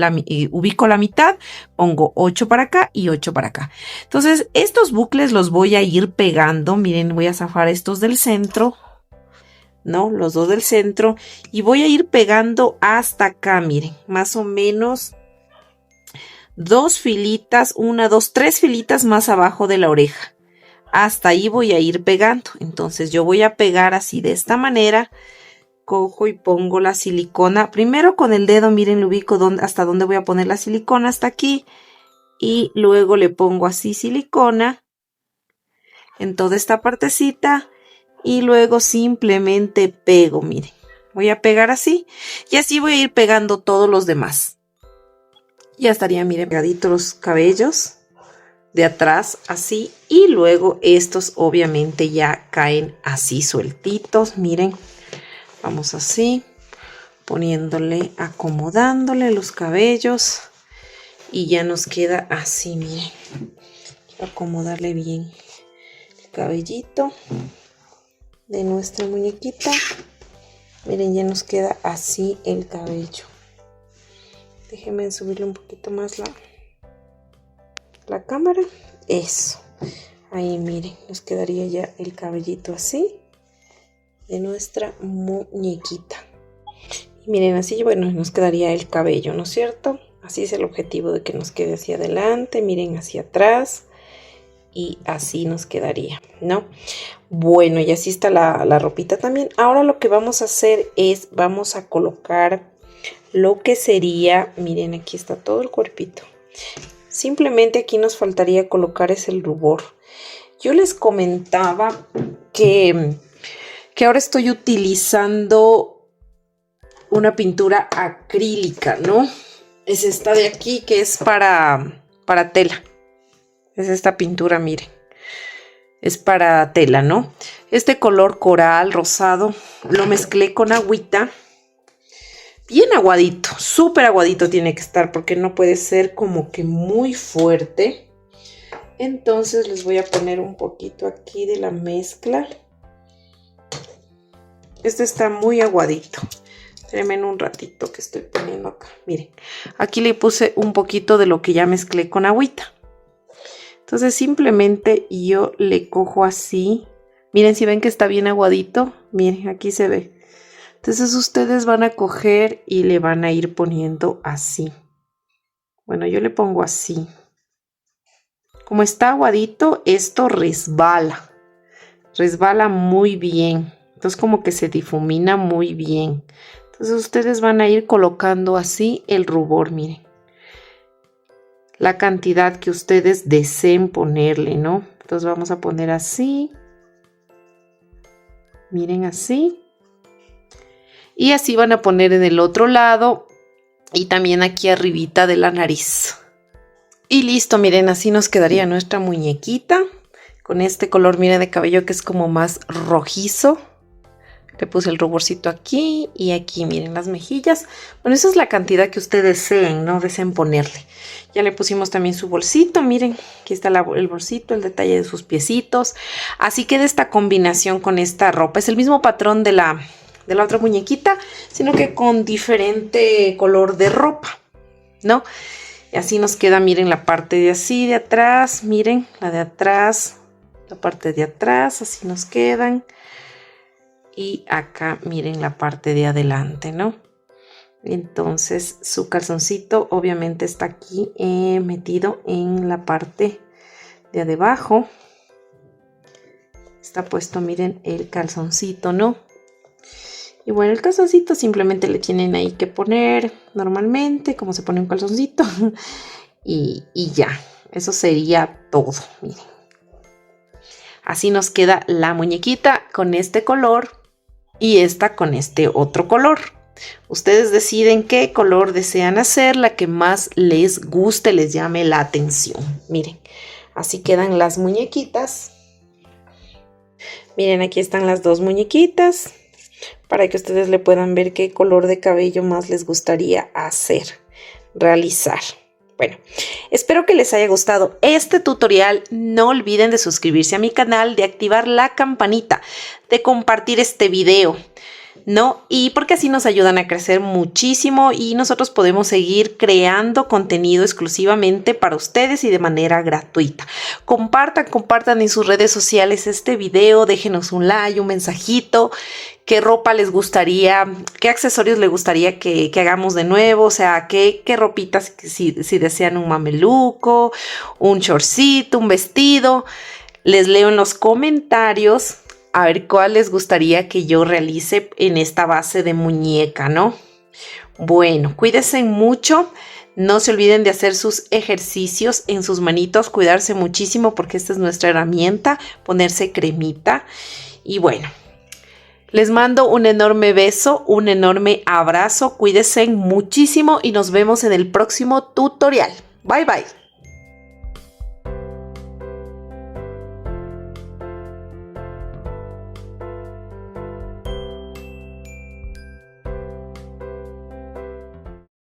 [SPEAKER 2] la mitad, pongo 8 para acá y 8 para acá. Entonces, estos bucles los voy a ir pegando. Miren, voy a zafar estos del centro, ¿no? Los dos del centro. Y voy a ir pegando hasta acá, miren, más o menos 2 filitas, 1, 2, 3 filitas más abajo de la oreja. Hasta ahí voy a ir pegando. Entonces yo voy a pegar así de esta manera. Cojo y pongo la silicona. Primero con el dedo, miren, lo ubico hasta dónde voy a poner la silicona, hasta aquí. Y luego le pongo así silicona en toda esta partecita. Y luego simplemente pego, miren. Voy a pegar así. Y así voy a ir pegando todos los demás. Ya estarían, miren, pegaditos los cabellos de atrás, así. Y luego estos obviamente ya caen así sueltitos, miren. Vamos así, poniéndole, acomodándole los cabellos. Y ya nos queda así, miren. Quiero acomodarle bien el cabellito de nuestra muñequita. Miren, ya nos queda así el cabello. Déjenme subirle un poquito más la cámara. Eso. Ahí miren, nos quedaría ya el cabellito así de nuestra muñequita. Y miren, así, bueno, nos quedaría el cabello, ¿no es cierto? Así es el objetivo, de que nos quede hacia adelante, miren, hacia atrás. Y así nos quedaría, ¿no? Bueno, y así está la ropita también. Ahora lo que vamos a hacer es, vamos a colocar lo que sería, miren, aquí está todo el cuerpito. Simplemente aquí nos faltaría colocar es el rubor. Yo les comentaba que ahora estoy utilizando una pintura acrílica, ¿no? Es esta de aquí, que es para tela.
[SPEAKER 1] Es esta pintura, miren. Es para tela, ¿no? Este color coral, rosado, lo mezclé con agüita. Bien aguadito, súper aguadito tiene que estar porque no puede ser como que muy fuerte. Entonces les voy a poner un poquito aquí de la mezcla. Este está muy aguadito. Espérenme un ratito que estoy poniendo acá. Miren, aquí le puse un poquito de lo que ya mezclé con agüita. Entonces simplemente yo le cojo así. Miren, si ven que está bien aguadito. Miren, aquí se ve. Entonces ustedes van a coger y le van a ir poniendo así. Bueno, yo le pongo así. Como está aguadito, esto resbala. Resbala muy bien. Entonces como que se difumina muy bien. Entonces ustedes van a ir colocando así el rubor, miren. La cantidad que ustedes deseen ponerle, ¿no? Entonces vamos a poner así. Miren así. Y así van a poner en el otro lado y también aquí arribita de la nariz. Y listo, miren, así nos quedaría nuestra muñequita. Con este color, miren, de cabello que es como más rojizo. Le puse el ruborcito aquí y aquí, miren, las mejillas. Bueno, esa es la cantidad que ustedes deseen, ¿no? Deseen ponerle. Ya le pusimos también su bolsito, miren. Aquí está el bolsito, el detalle de sus piecitos. Así queda esta combinación con esta ropa. Es el mismo patrón de la otra muñequita, sino que con diferente color de ropa, ¿no? Y así nos queda, miren, la parte de así, de atrás, miren, la de atrás, la parte de atrás, así nos quedan. Y acá miren la parte de adelante, ¿no? Entonces su calzoncito obviamente está aquí metido en la parte de abajo. Está puesto, miren, el calzoncito, ¿no? Y bueno, el calzoncito simplemente le tienen ahí que poner normalmente, como se pone un calzoncito. y ya, eso sería todo, miren. Así nos queda la muñequita con este color. Y esta con este otro color. Ustedes deciden qué color desean hacer, la que más les guste, les llame la atención. Miren, así quedan las muñequitas. Miren, aquí están las dos muñequitas para que ustedes le puedan ver qué color de cabello más les gustaría hacer, realizar. Bueno, espero que les haya gustado este tutorial. No olviden de suscribirse a mi canal, de activar la campanita, de compartir este video, ¿no? Y porque así nos ayudan a crecer muchísimo y nosotros podemos seguir creando contenido exclusivamente para ustedes y de manera gratuita. Compartan en sus redes sociales este video, déjenos un like, un mensajito, qué ropa les gustaría, qué accesorios les gustaría que hagamos de nuevo, o sea, qué ropitas, si desean un mameluco, un shortcito, un vestido. Les leo en los comentarios a ver cuál les gustaría que yo realice en esta base de muñeca, ¿no? Bueno, cuídense mucho. No se olviden de hacer sus ejercicios en sus manitos, cuidarse muchísimo porque esta es nuestra herramienta, ponerse cremita. Y bueno, les mando un enorme beso, un enorme abrazo. Cuídense muchísimo y nos vemos en el próximo tutorial. Bye, bye.